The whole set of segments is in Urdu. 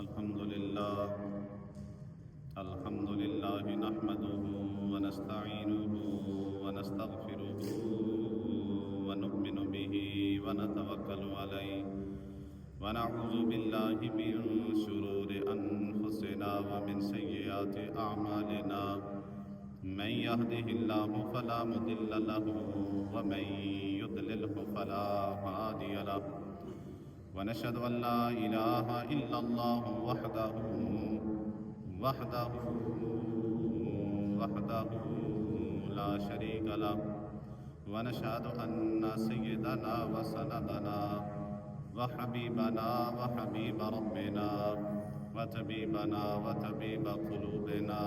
الحمد لله نحمده ونستعينه ونستغفره ونؤمن به ونتوكل عليه ونعوذ بالله من شرور أنفسنا ومن سيئات أعمالنا من يهده الله فلا مضل له ومن يضلله فلا هادي له ونشهد أن لا إله إلا الله وحده لا شريك له ونشهد أن سيدنا وسندنا وحبيبنا وحبيب ربنا وطبيبنا وطبيب قلوبنا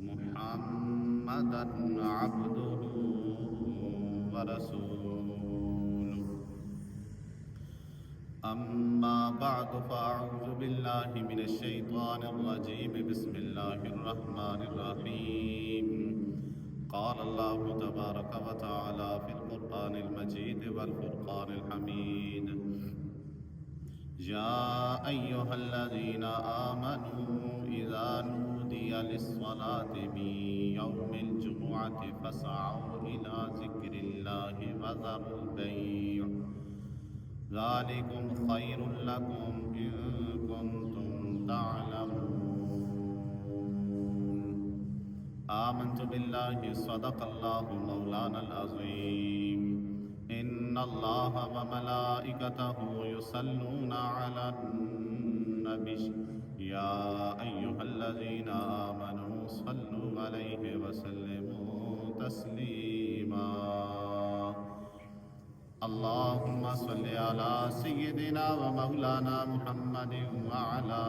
محمدا عبده ورسوله. أما بعد فأعوذ بالله من الشيطان الرجيم. بسم الله الرحمن الرحيم. قال الله تبارك وتعالى في القرآن المجيد والفرقان الحميد: يا أيها الذين آمنوا إذا نودي للصلاة من يوم الجمعة فاسعوا إلى ذكر الله وذروا البيع ذلكم خير لكم إن كنتم تعلمون. آمنت بالله صدق الله مولانا العظيم. إن الله وملائكته يصلون على النبي يا أيها الذين آمنوا صلوا عليه وسلموا تسليما. اللهم صل على سيدنا ومولانا محمد وعلى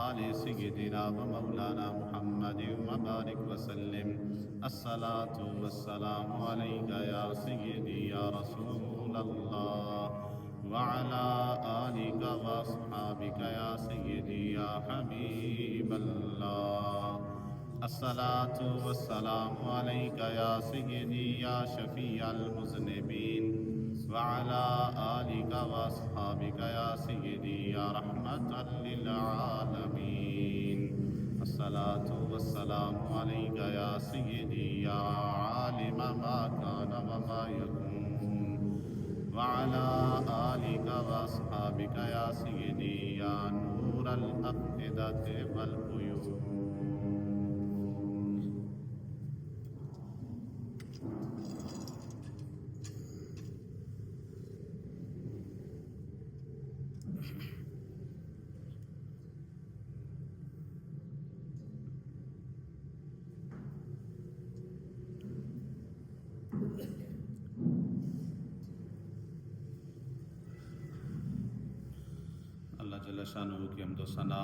آل سيدنا ومولانا محمد وبارك وسلم. الصلاة والسلام عليك يا سيدي يا رسول الله وعلى آلك وأصحابك يا سيدي يا حبيب الله. الصلاة والسلام عليك يا سيدي يا شفيع المذنبين وعلى آلك وأصحابك يا سيدي يا رحمة للعالمين. الصلاة والسلام عليك يا سيدي يا عالم ما كان وما يكون وعلى آلك وأصحابك يا سيدي يا نور الأفئدة والعيون. اللہ جل شانہ کی حمد و ثنا،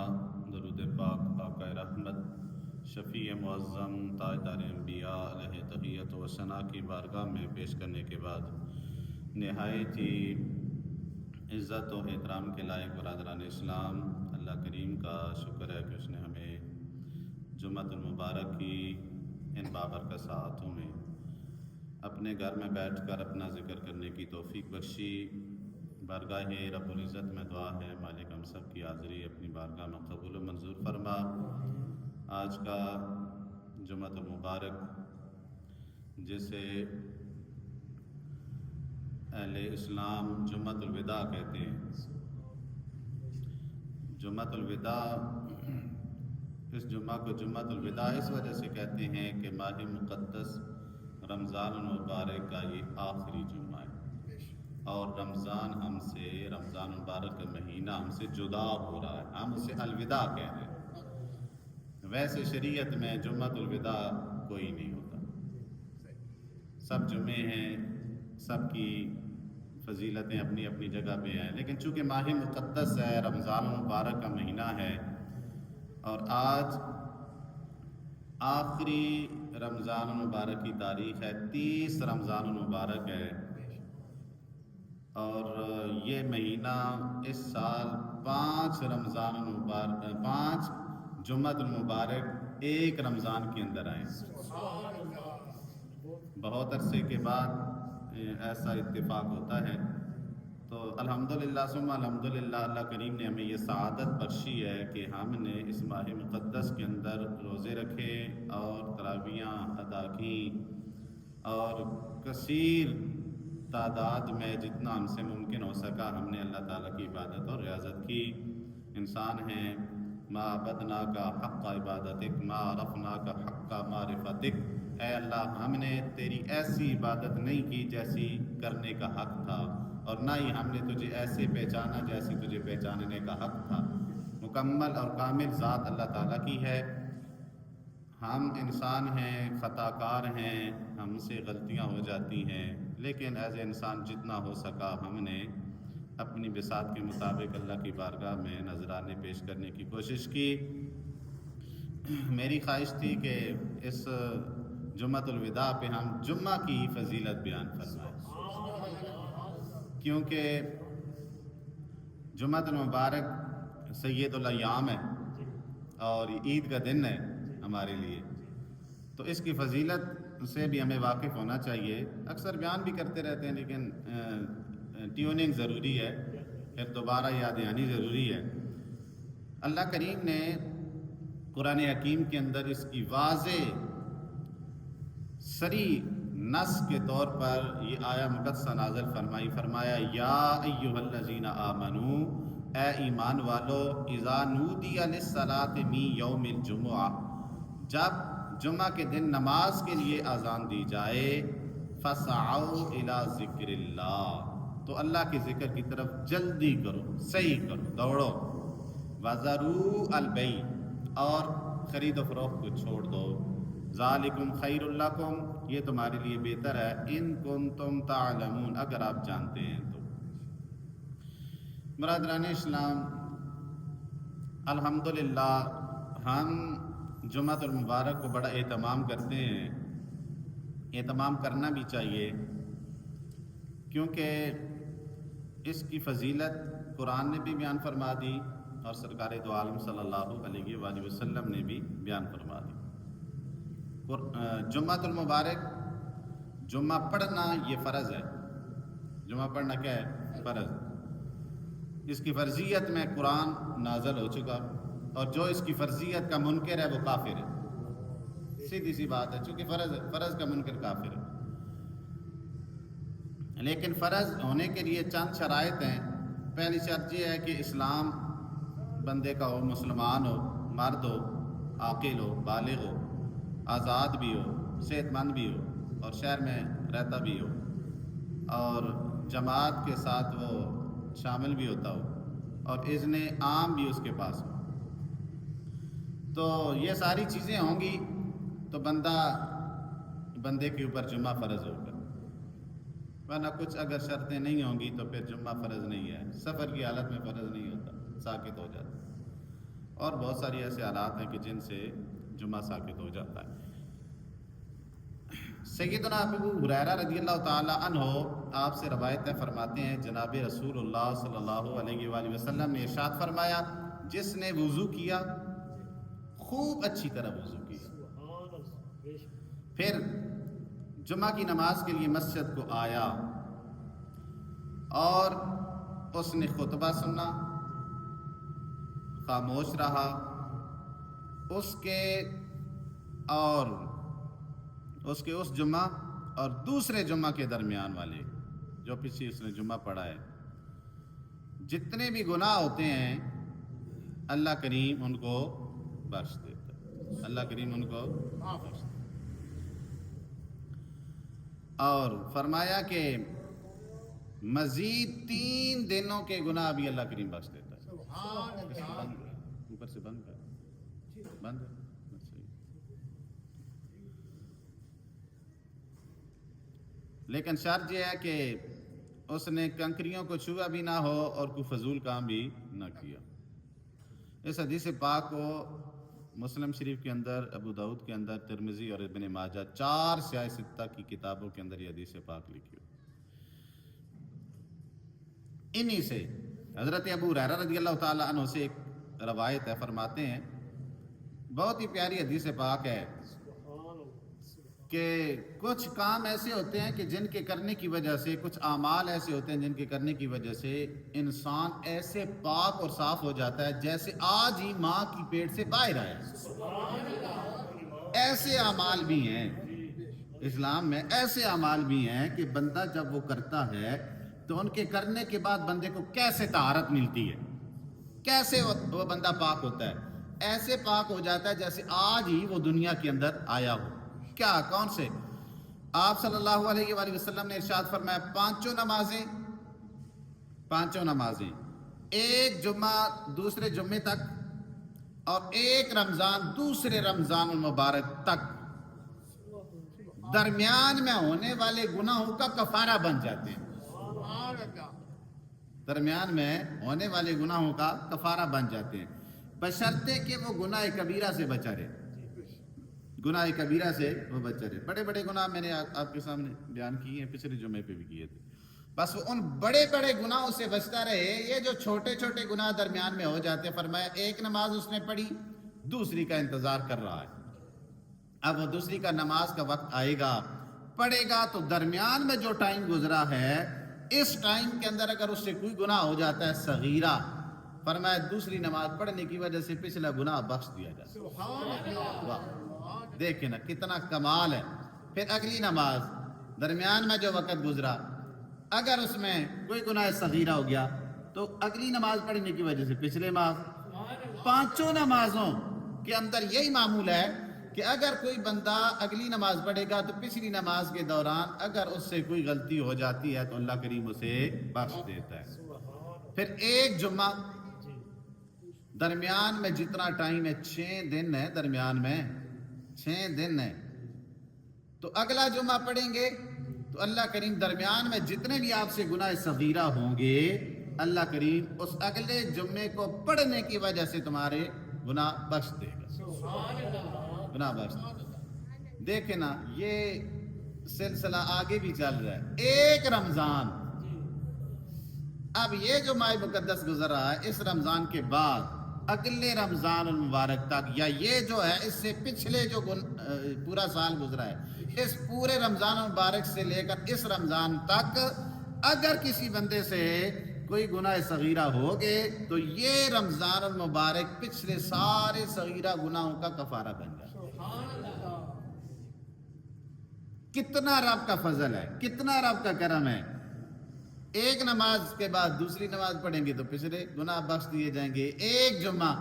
درود پاک آقا رحمت شفیع معظم تاجدار انبیاء علیہ تحیت و ثنا کی بارگاہ میں پیش کرنے کے بعد نہایت ہی عزت و احترام کے لائق برادران اسلام، اللہ کریم کا شکر ہے کہ اس نے ہمیں جمعۃ المبارک کی ان بابرکت ساعتوں میں اپنے گھر میں بیٹھ کر اپنا ذکر کرنے کی توفیق بخشی۔ بارگاہ رب العزت میں دعا ہے مالک ہم سب کی حاضری اپنی بارگاہ میں قبول و منظور فرما۔ آج کا جمعۃ المبارک جسے اہل اسلام جمعۃ الوداع کہتے ہیں، جمعۃ الوداع، اس جمعہ کو جمعۃ الوداع اس وجہ سے کہتے ہیں کہ ماہ مقدس رمضان المبارک کا یہ آخری جمعہ ہے، اور رمضان المبارک کا مہینہ ہم سے جدا ہو رہا ہے، ہم اسے الوداع کہہ رہے ہیں۔ ویسے شریعت میں جمعۃ الوداع کوئی نہیں ہوتا، سب جمعے ہیں، سب کی فضیلتیں اپنی اپنی جگہ پہ ہیں، لیکن چونکہ ماہ مقدس ہے، رمضان المبارک کا مہینہ ہے، اور آج آخری رمضان المبارک کی تاریخ ہے، 30 رمضان المبارک ہے، اور یہ مہینہ اس سال 5 جمعۃ المبارک ایک رمضان کے اندر آئے۔ بہت عرصے کے بعد ایسا اتفاق ہوتا ہے تو الحمدللہ ثم الحمدللہ اللہ کریم نے ہمیں یہ سعادت بخشی ہے کہ ہم نے اس ماہ مقدس کے اندر روزے رکھے اور تراویحاں ادا کیں، اور کثیر تعداد میں جتنا ہم سے ممکن ہو سکا ہم نے اللہ تعالیٰ کی عبادت اور ریاضت کی۔ انسان ہیں، ما عبدنا کا حق عبادتک، ما عرفنا کا حق معرفتک، اے اللہ ہم نے تیری ایسی عبادت نہیں کی جیسی کرنے کا حق تھا، اور نہ ہی ہم نے تجھے ایسے پہچانا جیسی تجھے پہچاننے کا حق تھا۔ مکمل اور کامل ذات اللہ تعالیٰ کی ہے، ہم انسان ہیں، خطا کار ہیں، ہم سے غلطیاں ہو جاتی ہیں، لیکن ایز اے انسان جتنا ہو سکا ہم نے اپنی بساط کے مطابق اللہ کی بارگاہ میں نذرانے پیش کرنے کی کوشش کی۔ میری خواہش تھی کہ اس جمعۃ الوداع پہ ہم جمعہ کی فضیلت بیان فرمائیں، کیونکہ جمعۃ المبارک سید الایام ہے اور عید کا دن ہے ہمارے لیے، تو اس کی فضیلت سے بھی ہمیں واقف ہونا چاہیے۔ اکثر بیان بھی کرتے رہتے ہیں، لیکن ٹیوننگ ضروری ہے، پھر دوبارہ یاد آنی ضروری ہے۔ اللہ کریم نے قرآن حکیم کے اندر اس کی واضح صریح نص کے طور پر یہ آیا مقدسہ نازل فرمائی، فرمایا یا ایھا الذین آمنو، اے ایمان والو، اذا نودی للصلاۃ من یوم الجمعہ، جب جمعہ کے دن نماز کے لیے اذان دی جائے، فسعوا الی ذکر اللہ، تو اللہ کے ذکر کی طرف جلدی کرو، صحیح کرو، دوڑو، وذروا البیع، اور خرید و فروخت کو چھوڑ دو، ذالکم خیر لکم، یہ تمہارے لیے بہتر ہے، ان کنتم تعلمون، اگر آپ جانتے ہیں تو۔ برادران اسلام، الحمدللہ ہم جمعۃ المبارک کو بڑا اہتمام کرتے ہیں، اہتمام کرنا بھی چاہیے، کیونکہ اس کی فضیلت قرآن نے بھی بیان فرما دی اور سرکار دو عالم صلی اللہ علیہ وآلہ وسلم نے بھی بیان فرما دی۔ جمعۃ المبارک، جمعہ پڑھنا یہ فرض ہے، جمعہ پڑھنا کیا ہے؟ فرض۔ اس کی فرضیت میں قرآن نازل ہو چکا، اور جو اس کی فرضیت کا منکر ہے وہ کافر ہے، سیدھی سی بات ہے، چونکہ فرض کا منکر کافر ہے۔ لیکن فرض ہونے کے لیے چند شرائط ہیں۔ پہلی شرط یہ ہے کہ اسلام بندے کا ہو، مسلمان ہو، مرد ہو، عاقل ہو، بالغ ہو، آزاد بھی ہو، صحت مند بھی ہو، اور شہر میں رہتا بھی ہو، اور جماعت کے ساتھ وہ شامل بھی ہوتا ہو، اور اذن عام بھی اس کے پاس ہو۔ تو یہ ساری چیزیں ہوں گی تو بندے کے اوپر جمعہ فرض ہوگا، ورنہ کچھ اگر شرطیں نہیں ہوں گی تو پھر جمعہ فرض نہیں ہے۔ سفر کی حالت میں فرض نہیں ہوتا، ساقط ہو جاتا، اور بہت ساری ایسے حالات ہیں کہ جن سے جمعہ ساقط ہو جاتا ہے۔ سیدنا ابو ہریرہ رضی اللہ تعالی عنہ آپ سے روایت فرماتے ہیں، جناب رسول اللہ صلی اللہ علیہ وآلہ وسلم نے ارشاد فرمایا، جس نے وضو کیا، خوب اچھی طرح وضو کیا، پھر جمعہ کی نماز کے لیے مسجد کو آیا اور اس نے خطبہ سنا، خاموش رہا، اس کے اس جمعہ اور دوسرے جمعہ کے درمیان والے جو پیچھے اس نے جمعہ پڑھا ہے، جتنے بھی گناہ ہوتے ہیں اللہ کریم ان کو بخش دیتا ہے، اللہ کریم ان کو بخش دیتا ہے۔ اور فرمایا کہ مزید 3 دنوں کے گناہ بھی اللہ کریم بخش دیتا ہے۔ اوپر سے بند کر، بند ہے۔ لیکن شرط یہ ہے کہ اس نے کنکریوں کو چھوا بھی نہ ہو اور کوئی فضول کام بھی نہ کیا۔ اس حدیث پاک کو مسلم شریف کے اندر، ابو داؤد کے اندر، ترمذی اور ابن ماجہ 4 سیاہ ستہ کی کتابوں کے اندر یہ حدیث پاک لکھی ہو۔ انہی سے حضرت ابو ہریرہ رضی اللہ تعالی عنہ سے ایک روایت ہے، فرماتے ہیں، بہت ہی پیاری حدیث پاک ہے، کہ کچھ کام ایسے ہوتے ہیں کہ جن کے کرنے کی وجہ سے، کچھ اعمال ایسے ہوتے ہیں جن کے کرنے کی وجہ سے انسان ایسے پاک اور صاف ہو جاتا ہے جیسے آج ہی ماں کی پیٹ سے باہر آیا۔ ایسے اعمال بھی ہیں اسلام میں، ایسے اعمال بھی ہیں کہ بندہ جب وہ کرتا ہے تو ان کے کرنے کے بعد بندے کو کیسے طہارت ملتی ہے، کیسے وہ بندہ پاک ہوتا ہے، ایسے پاک ہو جاتا ہے جیسے آج ہی وہ دنیا کے اندر آیا ہو۔ کیا، کون سے؟ آپ صلی اللہ علیہ وآلہ وسلم نے ارشاد فرمایا پانچوں نمازیں ایک جمعہ دوسرے جمعے تک اور ایک رمضان دوسرے رمضان المبارک تک درمیان میں ہونے والے گناہوں کا کفارہ بن جاتے ہیں۔ درمیان میں ہونے والے گناہوں کا کفارہ بن جاتے ہیں، بشرطے کہ وہ گناہ کبیرہ سے بچا رہے، گناہ کبیرہ سے وہ بچا رہے۔ بڑے بڑے گناہ میں نے آپ کے سامنے بیان کیے ہیں، پچھلے جمعے پہ بھی کیے تھے، بس وہ ان بڑے بڑے گناہوں سے بچتا رہے۔ یہ جو چھوٹے چھوٹے گناہ درمیان میں ہو جاتے، فرمایا ایک نماز اس نے پڑھی، دوسری کا انتظار کر رہا ہے، اب وہ دوسری کا نماز کا وقت آئے گا، پڑھے گا، تو درمیان میں جو ٹائم گزرا ہے اس ٹائم کے اندر اگر اس سے کوئی گناہ ہو جاتا ہے صغیرہ، فرمایا دوسری نماز پڑھنے کی وجہ سے پچھلا گناہ بخش دیا جاتا ہے۔ دیکھیں نا کتنا کمال ہے۔ پھر اگلی نماز درمیان میں جو وقت گزرا، اگر اس میں کوئی گناہ صغیرہ ہو گیا تو اگلی نماز پڑھنے کی وجہ سے پچھلے ماہ۔ پانچوں نمازوں کے اندر یہی معمول ہے کہ اگر کوئی بندہ اگلی نماز پڑھے گا تو پچھلی نماز کے دوران اگر اس سے کوئی غلطی ہو جاتی ہے تو اللہ کریم اسے بخش دیتا ہے۔ پھر ایک جمعہ درمیان میں جتنا ٹائم ہے 6 دن ہے، درمیان میں 6 دن ہے، تو اگلا جمعہ پڑھیں گے تو اللہ کریم درمیان میں جتنے بھی آپ سے گناہ صغیرہ ہوں گے اللہ کریم اس اگلے جمعے کو پڑھنے کی وجہ سے تمہارے گناہ بخش دے گا، گناہ بخش دے گا۔ دیکھیں نا یہ سلسلہ آگے بھی چل رہا ہے۔ ایک رمضان، اب یہ جو ماہ مقدس گزر رہا ہے اس رمضان کے بعد اگلے رمضان المبارک تک، یا یہ جو ہے اس سے پچھلے جو پورا سال گزرا ہے اس پورے رمضان المبارک سے لے کر اس رمضان تک اگر کسی بندے سے کوئی گناہ صغیرہ ہو گئے تو یہ رمضان المبارک پچھلے سارے صغیرہ گناہوں کا کفارہ بن جائے۔ کتنا رب کا فضل ہے، کتنا رب کا کرم ہے۔ ایک نماز کے بعد دوسری نماز پڑھیں گے تو پچھلے گناہ بخش دیے جائیں گے، ایک جمعہ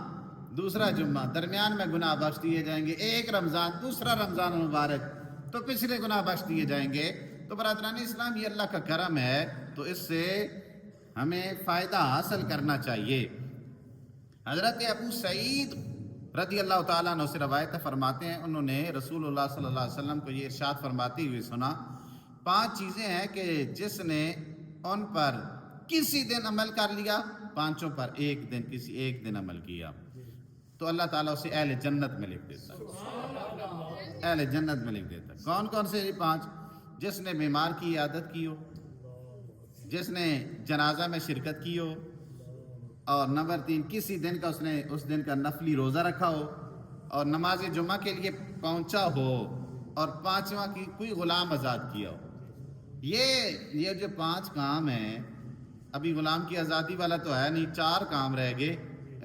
دوسرا جمعہ درمیان میں گناہ بخش دیے جائیں گے، ایک رمضان دوسرا رمضان المبارک تو پچھلے گناہ بخش دیے جائیں گے۔ تو برادران اسلام یہ اللہ کا کرم ہے، تو اس سے ہمیں فائدہ حاصل کرنا چاہیے۔ حضرت ابو سعید رضی اللہ تعالیٰ عنہ سے روایت فرماتے ہیں، انہوں نے رسول اللہ صلی اللہ علیہ وسلم کو یہ ارشاد فرماتے ہوئے سنا، 5 چیزیں ہیں کہ جس نے ان پر کسی دن عمل کر لیا، 5 پر ایک دن، کسی ایک دن عمل کیا تو اللہ تعالیٰ اسے اہل جنت میں لکھ دیتا ہے، اہل جنت میں لکھ دیتا ہے۔ کون کون سے 5؟ جس نے بیمار کی عیادت کی ہو، جس نے جنازہ میں شرکت کی ہو، اور نمبر 3 کسی دن کا اس دن کا نفلی روزہ رکھا ہو اور نماز جمعہ کے لیے پہنچا ہو، اور 5واں کی کوئی غلام آزاد کیا ہو۔ یہ جو 5 کام ہیں، ابھی غلام کی آزادی والا تو ہے نہیں، 4 کام رہ گئے۔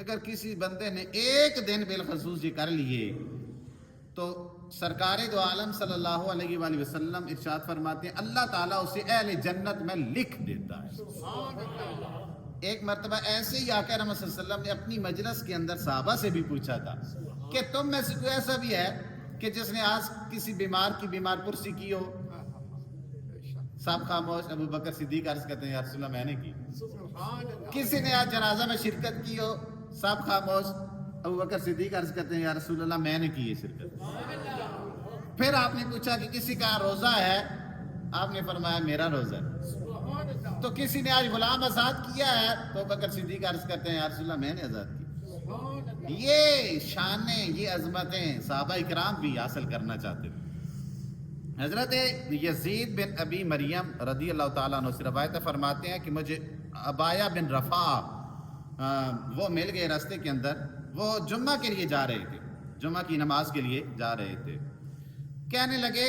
اگر کسی بندے نے ایک دن بالخصوص یہ کر لیے تو سرکار دو عالم صلی اللہ علیہ وآلہ وسلم ارشاد فرماتے ہیں اللہ تعالیٰ اسے اہل جنت میں لکھ دیتا ہے۔ ایک مرتبہ ایسے ہی آقا رحمت صلی اللہ علیہ وسلم نے اپنی مجلس کے اندر صحابہ سے بھی پوچھا تھا کہ تم میں سے کوئی ایسا بھی ہے کہ جس نے آج کسی بیمار کی بیمار پرسی کی ہو؟ سب خاموش۔ ابو بکر صدیق عرض کرتے ہیں یا رسول اللہ میں نے کی۔ کسی نے آج جنازہ میں شرکت کی ہو؟ سب خاموش۔ ابو بکر صدیق عرض کرتے ہیں یا رسول اللہ میں نے کی یہ شرکت۔ پھر آپ نے پوچھا کہ کسی کا روزہ ہے؟ آپ نے فرمایا میرا روزہ ہے۔ تو کسی نے آج غلام آزاد کیا ہے؟ تو ابو بکر صدیق عرض کرتے ہیں یا رسول اللہ میں نے آزاد کی۔ یہ شانیں، یہ عظمتیں صحابہ اکرام بھی حاصل کرنا چاہتے تھے۔ حضرت یزید بن ابی مریم رضی اللہ تعالیٰ عنہ سے روایت فرماتے ہیں کہ مجھے ابایا بن رفاع وہ مل گئے راستے کے اندر، وہ جمعہ کے لیے جا رہے تھے، جمعہ کی نماز کے لیے جا رہے تھے۔ کہنے لگے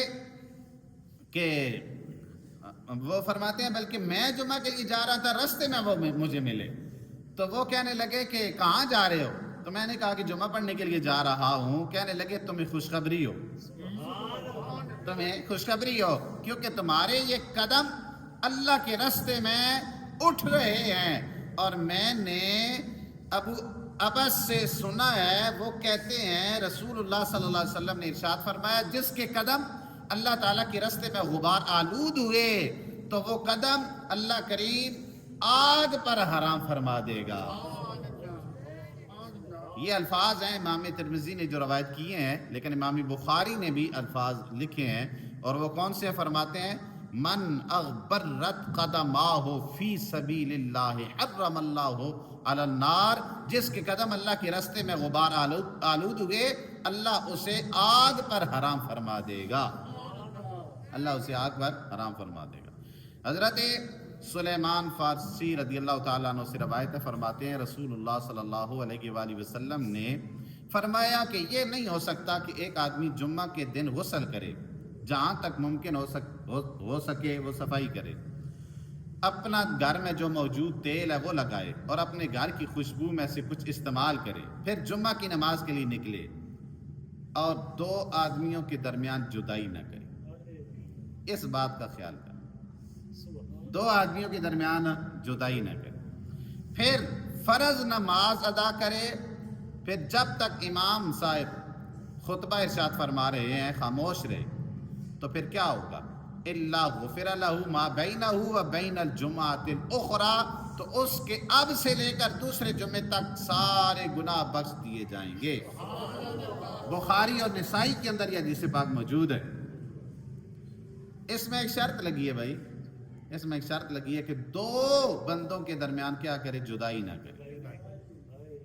کہ وہ فرماتے ہیں بلکہ میں جمعہ کے لیے جا رہا تھا، رستے میں وہ مجھے ملے تو وہ کہنے لگے کہ کہاں جا رہے ہو؟ تو میں نے کہا کہ جمعہ پڑھنے کے لیے جا رہا ہوں۔ کہنے لگے تمہیں خوشخبری ہو، تمہیں خوشخبری ہو، کیونکہ تمہارے یہ قدم اللہ کے راستے میں اٹھ رہے ہیں۔ اور میں نے ابو عبس سے سنا ہے، وہ کہتے ہیں رسول اللہ صلی اللہ علیہ وسلم نے ارشاد فرمایا جس کے قدم اللہ تعالیٰ کے راستے میں غبار آلود ہوئے تو وہ قدم اللہ کریم آگ پر حرام فرما دے گا۔ یہ الفاظ ہیں امام ترمذی نے جو روایت کیے ہیں، لیکن امام بخاری نے بھی الفاظ لکھے ہیں، اور وہ کون سے فرماتے ہیں؟ من اغبرت قدماہ فی سبیل اللہ حرم اللہ علی النار، جس کے قدم اللہ کے راستے میں غبار آلود ہوئے اللہ اسے آگ پر حرام فرما دے گا، اللہ اسے آگ پر حرام فرما دے گا۔ حضرت سلیمان فارسی رضی اللہ تعالیٰ عنہ سے روایت فرماتے ہیں رسول اللہ صلی اللہ علیہ وآلہ وسلم نے فرمایا کہ یہ نہیں ہو سکتا کہ ایک آدمی جمعہ کے دن غسل کرے، جہاں تک ممکن ہو سکے وہ صفائی کرے، اپنا گھر میں جو موجود تیل ہے وہ لگائے اور اپنے گھر کی خوشبو میں سے کچھ استعمال کرے، پھر جمعہ کی نماز کے لیے نکلے اور دو آدمیوں کے درمیان جدائی نہ کرے۔ اس بات کا خیال کرے، دو آدمیوں کے درمیان جدائی نہ کرے، پھر فرض نماز ادا کرے، پھر جب تک امام صاحب خطبہ ارشاد فرما رہے ہیں خاموش رہے، تو پھر کیا ہوگا؟ الا غفر له ما بینہ و بین الجمعۃ الاخری، تو اس کے اب سے لے کر دوسرے جمعے تک سارے گناہ بخش دیے جائیں گے۔ بخاری اور نسائی کے اندر یہ حدیث پاک موجود ہے۔ اس میں ایک شرط لگی ہے بھائی، اس میں ایک شرط لگی ہے کہ دو بندوں کے درمیان کیا کرے؟ جدائی نہ کرے،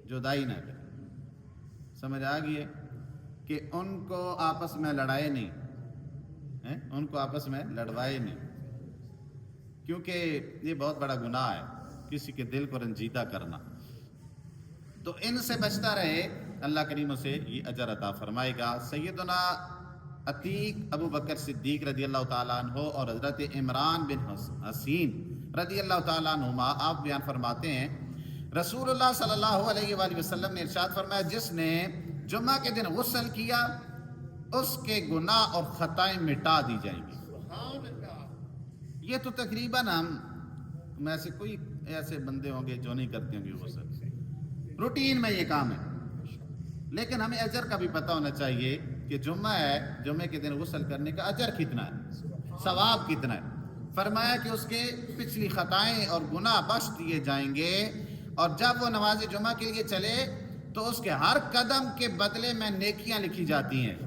جدائی نہ کرے۔ سمجھ آ گئی ہے کہ ان کو آپس میں لڑائے نہیں، ان کو آپس میں لڑوائے نہیں، کیونکہ یہ بہت بڑا گناہ ہے کسی کے دل کو رنجیدہ کرنا۔ تو ان سے بچتا رہے، اللہ کریم اسے یہ اجر عطا فرمائے گا۔ سیدنا عتیق ابو بکر صدیق رضی اللہ تعالیٰ عنہ اور حضرت عمران بن حسین رضی اللہ تعالیٰ عنہما آپ بیان فرماتے ہیں رسول اللہ صلی اللہ علیہ وآلہ وسلم نے ارشاد فرمایا جس نے جمعہ کے دن غسل کیا اس کے گناہ اور خطائیں مٹا دی جائیں گی۔ یہ تو تقریباً ہم میں سے کوئی ایسے بندے ہوں گے جو نہیں کرتے ہوں گے غسل، روٹین میں یہ کام ہے، لیکن ہمیں اجر کا بھی پتہ ہونا چاہیے کہ جمعہ ہے، جمعے کے دن غسل کرنے کا اجر کتنا ہے، ثواب کتنا ہے۔ فرمایا کہ اس کے پچھلی خطائیں اور گناہ بخش دیے جائیں گے، اور جب وہ نماز جمعہ کے لیے چلے تو اس کے ہر قدم کے بدلے میں نیکیاں لکھی جاتی ہیں۔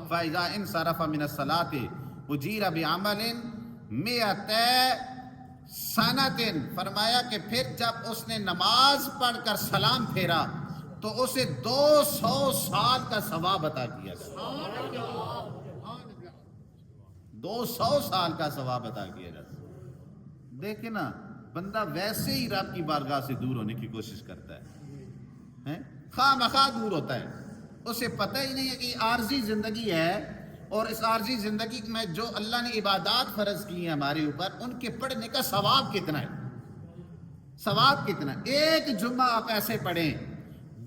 فَإِذَا انصرف من الصلاة اجیر بعمل مئۃ سنۃ، فرمایا کہ پھر جب اس نے نماز پڑھ کر سلام پھیرا تو اسے 200 سال کا ثواب عطا کیا گیا، 200 سال کا ثواب عطا کیا جاتا۔ دیکھیں نا، بندہ ویسے ہی رب کی بارگاہ سے دور ہونے کی کوشش کرتا ہے، خواہ مخواہ دور ہوتا ہے، اسے پتہ ہی نہیں ہے کہ عارضی زندگی ہے، اور اس عارضی زندگی میں جو اللہ نے عبادات فرض کی ہیں ہمارے اوپر، ان کے پڑھنے کا ثواب کتنا ہے، ثواب کتنا ہے۔ ایک جمعہ آپ ایسے پڑھیں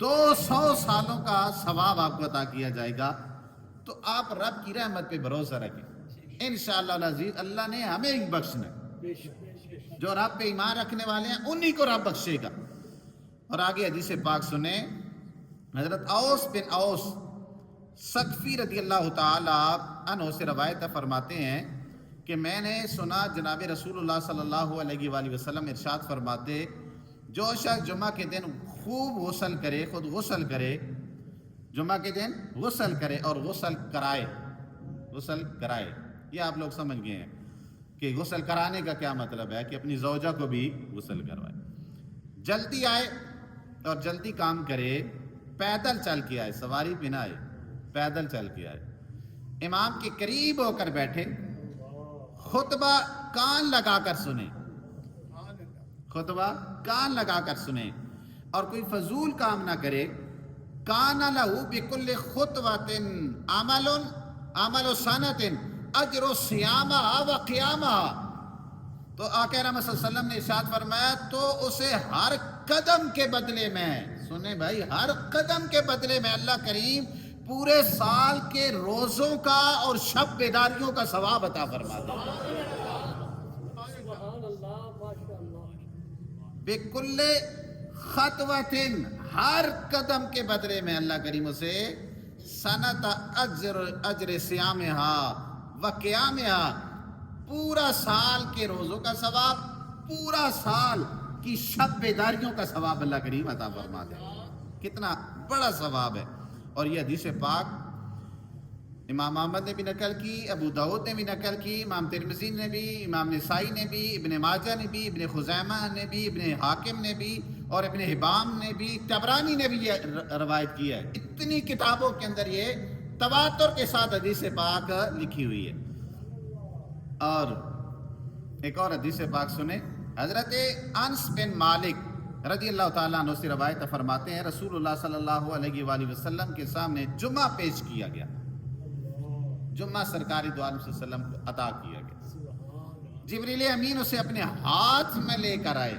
200 سالوں کا ثواب آپ کو عطا کیا جائے گا۔ تو آپ رب کی رحمت پہ بھروسہ رکھیں، انشاءاللہ العزیز اللہ نے ہمیں ہی بخشنا ہے، جو رب پہ ایمان رکھنے والے ہیں انہی کو رب بخشے گا۔ اور آگے حدیث پاک سنیں، حضرت اوس بن اوس ثقفی رضی اللہ تعالی عنہ سے روایت فرماتے ہیں کہ میں نے سنا جناب رسول اللہ صلی اللہ علیہ وآلہ وسلم ارشاد فرماتے جو شخص جمعہ کے دن خوب غسل کرے، خود غسل کرے، جمعہ کے دن غسل کرے اور غسل کرائے، غسل کرائے، یہ آپ لوگ سمجھ گئے ہیں کہ غسل کرانے کا کیا مطلب ہے، کہ اپنی زوجہ کو بھی غسل کروائے، جلدی آئے اور جلدی کام کرے، پیدل چل کے آئے، سواری پہ نہ آئے، پیدل چل کے آئے، امام کے قریب ہو کر بیٹھے، خطبہ کان لگا کر سنیں، خطبہ کان لگا کر سنیں، اور کوئی فضول کام نہ کرے۔ کان لہ بکل خطوۃ عمل سنۃ، اجر الصیامہ و قیامہ. تو آقا رحمت صلی اللہ علیہ وسلم نے ارشاد فرمایا تو اسے ہر قدم کے بدلے میں، سنیں بھائی، ہر قدم کے بدلے میں اللہ کریم پورے سال کے روزوں کا اور شب بیداریوں کا ثواب عطا فرما دے. بِكُلِّ خطوۃ، ہر قدم کے بدلے میں اللہ کریم اسے سنت اجر صیامہا و قیامہا، پورا سال کے روزوں کا ثواب، پورا سال کی شب بیداریوں کا ثواب اللہ کریم عطا فرما دے. کتنا بڑا ثواب ہے. اور یہ حدیث پاک امام احمد نے بھی نقل کی، ابو داؤد نے بھی نقل کی، امام ترمذی نے بھی، امام نسائی نے بھی، ابن ماجہ نے بھی، ابن خزیمہ نے بھی، ابن حاکم نے بھی، اور ابن حبام نے بھی، طبرانی نے بھی یہ روایت کی ہے. اتنی کتابوں کے اندر یہ تواتر کے ساتھ حدیث پاک لکھی ہوئی ہے. اور ایک اور حدیث پاک سنیں. حضرت انس بن مالک رضی اللہ تعالیٰ عنہ سے روایت فرماتے ہیں رسول اللہ صلی اللہ علیہ وآلہ وسلم کے سامنے جمعہ پیش کیا گیا. جمعہ سرکاری دو عالم صلی اللہ علیہ وسلم کو عطا کیا گیا. جبریل امین اسے اپنے ہاتھ میں لے کر آئے.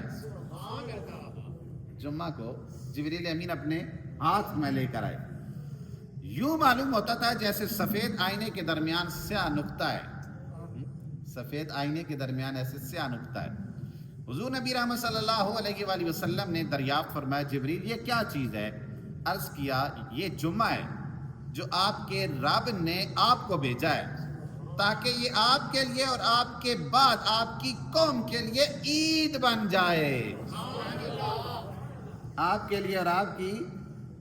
جمعہ کو جبریل امین اپنے ہاتھ میں لے کر آئے. یوں معلوم ہوتا تھا جیسے سفید آئینے کے درمیان سیاہ نقطہ ہے. سفید آئینے کے درمیان ایسے سیاہ نقطہ ہے. حضور نبی رحمت صلی اللہ علیہ وآلہ وسلم نے دریافت فرمایا جبریل یہ کیا چیز ہے؟ عرض کیا یہ جمعہ ہے جو آپ کے رب نے آپ کو بھیجا ہے تاکہ یہ آپ کے لیے اور آپ کے بعد آپ کی قوم کے لیے عید بن جائے. آپ کے لیے اور آپ کی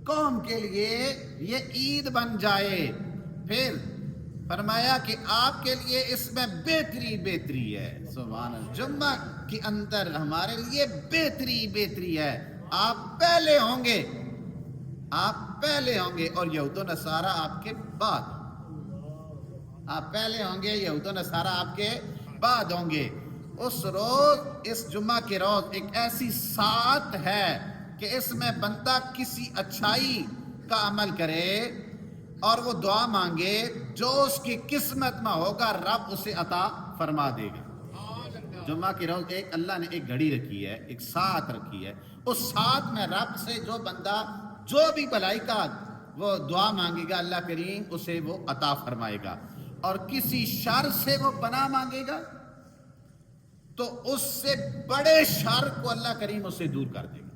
قوم کے لیے یہ عید بن جائے. پھر فرمایا کہ آپ کے لیے اس میں بہتری ہے. سبحان اللہ. جمعہ کے اندر ہمارے لیے بہتری ہے. آپ پہلے ہوں گے، آپ پہلے ہوں گے اور یہود و نصارہ آپ کے بعد. آپ پہلے ہوں گے، یہود و نصارہ آپ کے بعد ہوں گے. اس روز، اس جمعہ کے روز ایک ایسی ساعت ہے کہ اس میں بندہ کسی اچھائی کا عمل کرے اور وہ دعا مانگے، جو اس کی قسمت میں ہوگا رب اسے عطا فرما دے گا. جمعہ کے روز ایک اللہ نے ایک گھڑی رکھی ہے، ایک ساعت رکھی ہے. اس ساعت میں رب سے جو بندہ جو بھی بھلائی کا وہ دعا مانگے گا اللہ کریم اسے وہ عطا فرمائے گا. اور کسی شر سے وہ پناہ مانگے گا تو اس سے بڑے شر کو اللہ کریم اسے دور کر دے گا.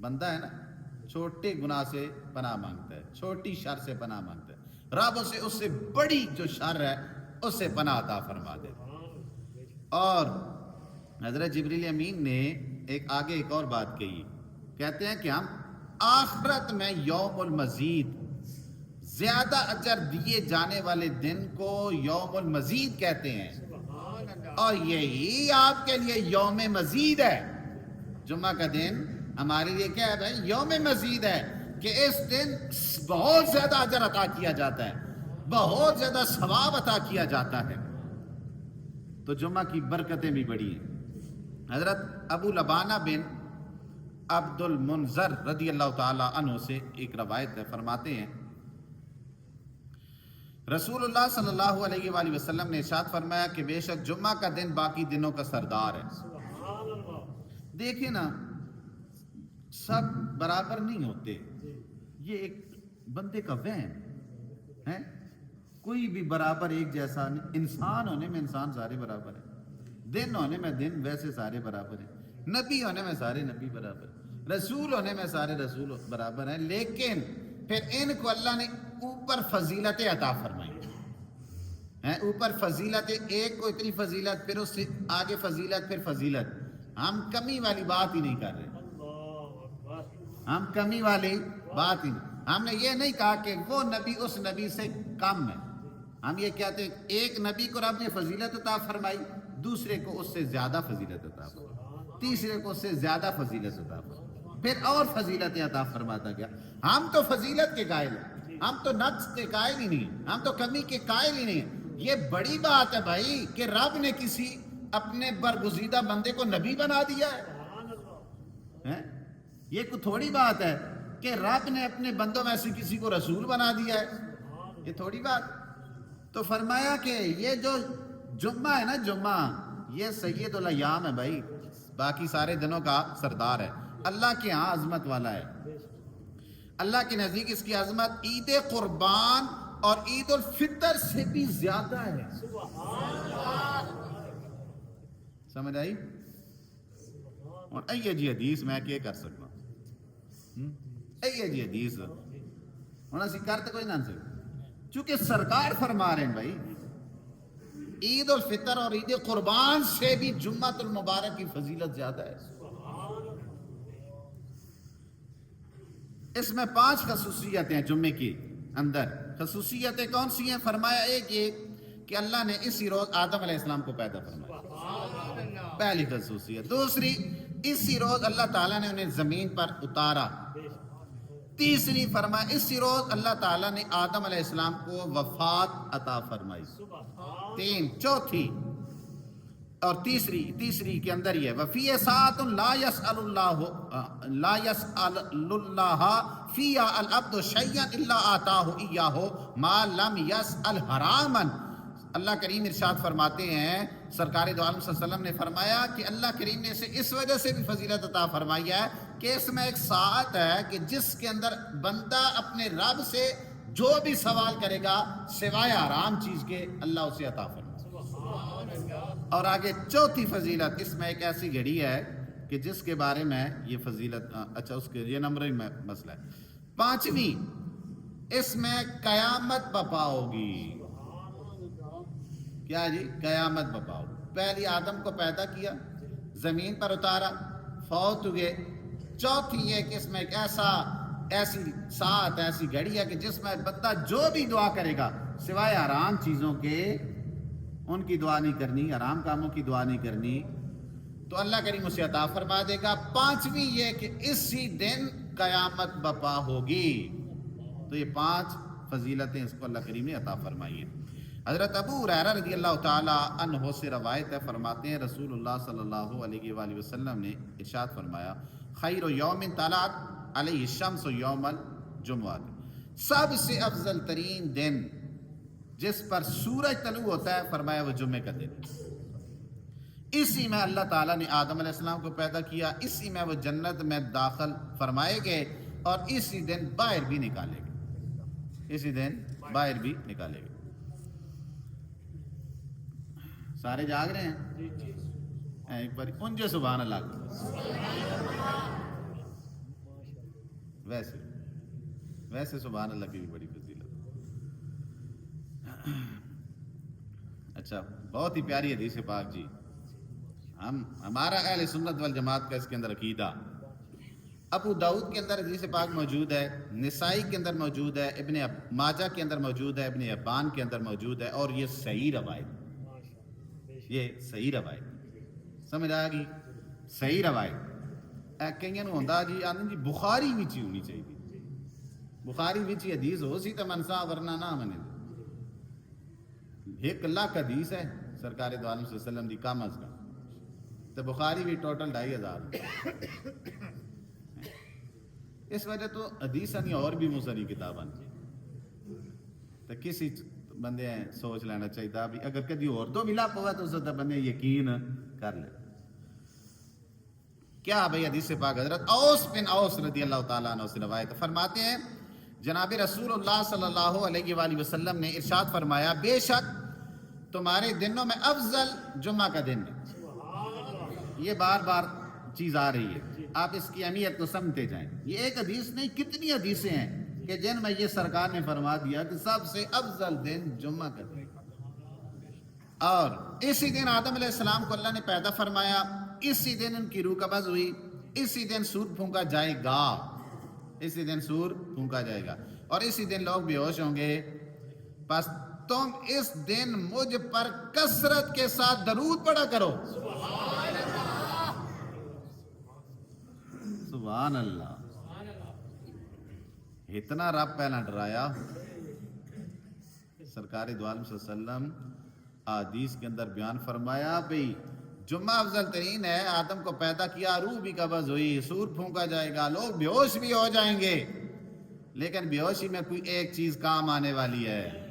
بندہ ہے نا، چھوٹے گناہ سے پناہ مانگتا ہے، چھوٹی شر سے پناہ مانگتا ہے، رب اسے اس سے بڑی جو شر ہے اس سے پناہ عطا فرما دے. اور حضرت جبریل امین نے آگے ایک اور بات کہی. کہتے ہیں کہ ہم آخرت میں یوم المزید، زیادہ اجر دیے جانے والے دن کو یوم المزید کہتے ہیں. اور یہی آپ کے لیے یوم مزید ہے. جمعہ کا دن ہمارے لیے کیا ہے بھائی؟ یوم مزید ہے کہ اس دن بہت زیادہ اجر عطا کیا جاتا ہے، بہت زیادہ ثواب عطا کیا جاتا ہے. تو جمعہ کی برکتیں بھی بڑی ہیں. حضرت ابو لبانہ بن عبد المنذر رضی اللہ تعالی عنہ سے ایک روایت ہے. فرماتے ہیں رسول اللہ صلی اللہ علیہ وآلہ وسلم نے ارشاد فرمایا کہ بے شک جمعہ کا دن باقی دنوں کا سردار ہے. دیکھیں نا، سب برابر نہیں ہوتے. یہ ایک بندے کا وہم ہے. کوئی بھی برابر ایک جیسا نہیں. انسان ہونے میں انسان سارے برابر ہیں، دن ہونے میں دن ویسے سارے برابر ہیں، نبی ہونے میں سارے نبی برابر ہیں، رسول ہونے میں سارے رسول برابر ہیں. لیکن پھر ان کو اللہ نے اوپر فضیلتیں عطا فرمائی ہیں. اوپر فضیلت، ایک کو اتنی فضیلت، پھر اس سے آگے فضیلت، پھر فضیلت. ہم کمی والی بات ہی نہیں کر رہے. ہم کمی والی بات ہی نہیں. ہم نے یہ نہیں کہا کہ وہ نبی اس نبی سے کم ہے. ہم یہ کہتے ہیں ایک نبی کو رب نے فضیلت عطا فرمائی، دوسرے کو اس سے زیادہ فضیلت عطا فرمائی، تیسرے کو اس سے زیادہ فضیلت عطا فرمائی، پھر اور فضیلت عطا فرماتا گیا. ہم تو فضیلت کے قائل ہیں، ہم تو نقص کے قائل ہی نہیں، ہم تو کمی کے قائل ہی نہیں. یہ بڑی بات ہے بھائی کہ رب نے کسی اپنے برگزیدہ بندے کو نبی بنا دیا ہے. یہ کوئی تھوڑی بات ہے کہ رب نے اپنے بندوں میں سے کسی کو رسول بنا دیا ہے. یہ تھوڑی بات. تو فرمایا کہ یہ جو جمعہ ہے نا، جمعہ یہ سید الایام ہے بھائی، باقی سارے دنوں کا سردار ہے، اللہ کے ہاں عظمت والا ہے، اللہ کے نزدیک اس کی عظمت عید قربان اور عید الفطر سے بھی زیادہ ہے۔ سمجھ آئی؟ اور اے جی حدیث میں کیا کر سکتا ہوں، اے جی حدیث ہوں اسی کرتے کوئی نہ سے، چونکہ سرکار فرما رہے ہیں بھائی عید الفطر اور عید قربان سے بھی جمعۃ المبارک کی فضیلت زیادہ ہے۔ اس میں 5 خصوصیتیں ہیں جمعے کی اندر۔ خصوصیتیں کون سی ہیں؟ فرمایا ایک یہ کہ اللہ نے اسی روز آدم علیہ السلام کو پیدا فرمایا، پہلی خصوصیت۔ دوسری، اسی روز اللہ تعالیٰ نے انہیں زمین پر اتارا۔ تیسری، فرمایا اسی روز اللہ تعالیٰ نے آدم علیہ السلام کو وفات عطا فرمائی۔ تین، چوتھی اور تیسری کے اندر یہ وفی ساعت لا يسأل اللہ فیہا العبد شیئا الا آتاہ ایاہ ما لم يسأل حراما۔ اللہ کریم ارشاد فرماتے ہیں، سرکار دو عالم صلی اللہ علیہ وسلم نے فرمایا کہ اللہ کریم نے اسے اس وجہ سے بھی فضیلت عطا فرمائی ہے کہ اس میں ایک ساعت ہے کہ جس کے اندر بندہ اپنے رب سے جو بھی سوال کرے گا سوائے حرام چیز کے اللہ اسے عطا فرمائے۔ اور آگے چوتھی فضیلت، اس میں ایک ایسی گھڑی ہے کہ جس کے بارے میں یہ فضیلت، اچھا اس کے یہ نمبرنگ میں مسئلہ ہے۔ پانچویں، اس میں قیامت بپا ہوگی۔ کیا جی؟ قیامت بپا ہوگی۔ پہلی آدم کو پیدا کیا، زمین پر اتارا، فوت ہوئے۔ چوتھی یہ کہ اس میں ایک ایسی ساعت، ایسی گھڑی ہے کہ جس میں بندہ جو بھی دعا کرے گا سوائے حرام چیزوں کے ان کی دعا نہیں کرنی، حرام کاموں کی دعا نہیں کرنی، تو اللہ کریم اسے عطا فرما دے گا۔ پانچویں یہ کہ اسی دن قیامت بپا ہوگی۔ تو یہ 5 فضیلتیں اس کو اللہ کریم نے عطا فرمائی ہیں۔ حضرت ابو ہریرہ رضی اللہ تعالی عنہ سے روایت ہے، فرماتے ہیں رسول اللہ صلی اللہ علیہ وآلہ وسلم نے ارشاد فرمایا، خیر یوم طلعت علیہ الشمس یوم الجمعہ، سب سے افضل ترین دن جس پر سورج طلوع ہوتا ہے، فرمایا وہ جمعے کا دن۔ اسی میں اللہ تعالیٰ نے آدم علیہ السلام کو پیدا کیا، اسی میں وہ جنت میں داخل فرمائے گئے اور اسی دن باہر بھی نکالے گئے، اسی دن باہر بھی نکالے گئے۔ سارے جاگ رہے ہیں؟ ایک بار انجے سبحان اللہ۔ ویسے سبحان اللہ کی بھی بڑی فضیلت۔ اچھا، بہت ہی پیاری حدیث پاک جی۔ ہمارا اہل سنت والجماعت کا اس کے اندر عقیدہ، ابو داؤد کے اندر حدیث پاک موجود ہے، نسائی کے اندر موجود ہے، ابن ماجہ کے اندر موجود ہے، ابن حبان کے اندر موجود ہے، اور یہ صحیح روایت، یہ صحیح روایت سمجھ آئے گی، صحیح روایت۔ کہیں ہوتا جی آدمی جی بخاری وچ ہونی چاہیے، بخاری وچ حدیث ہو سی تو منسا، ورنہ نہ منے۔ 1 لاکھ حدیث ہے سرکار دو عالم صلی اللہ علیہ وسلم دی کم از کم، تو بخاری بھی ٹوٹل 2500۔ اس وجہ تو حدیث نہیں اور بھی موسری کتاباں، تو کسی بندے سوچ لینا چاہیے بھی اگر کدی اور دو ملا پوا تو اسے بندے یقین کر لے۔ کیا بھائی حدیث پاک حضرت اوس بن اوس رضی اللہ تعالیٰ عنہ سے روایت فرماتے ہیں، جناب رسول اللہ صلی اللہ علیہ وآلہ وسلم نے ارشاد فرمایا، بے شک تمہارے دنوں میں افضل جمعہ کا دن ہے۔ یہ بار بار چیز آ رہی ہے، آپ اس کی اہمیت کو سمجھتے جائیں۔ یہ ایک حدیث نہیں، کتنی حدیثیں ہیں کہ جن میں یہ سرکار نے فرما دیا کہ سب سے افضل دن جمعہ کا دن۔ اور اسی دن آدم علیہ السلام کو اللہ نے پیدا فرمایا، اسی دن ان کی روح قبض ہوئی، اسی دن سور پھونکا جائے گا، اسی دن سور پھونکا جائے گا، اور اسی دن لوگ بے ہوش ہوں گے۔ پس تم اس دن مجھ پر کثرت کے ساتھ درود پڑھا کرو۔ سبحان اللہ، اتنا رب پہلا ڈرایا سرکار دو عالم صلی اللہ علیہ وسلم، حدیث کے اندر بیان فرمایا بھئی جمعہ افضل ترین ہے، آدم کو پیدا کیا، روح بھی قبض ہوئی، سور پھونکا جائے گا، لوگ بے ہوش بھی ہو جائیں گے، لیکن بے ہوشی میں کوئی ایک چیز کام آنے والی ہے،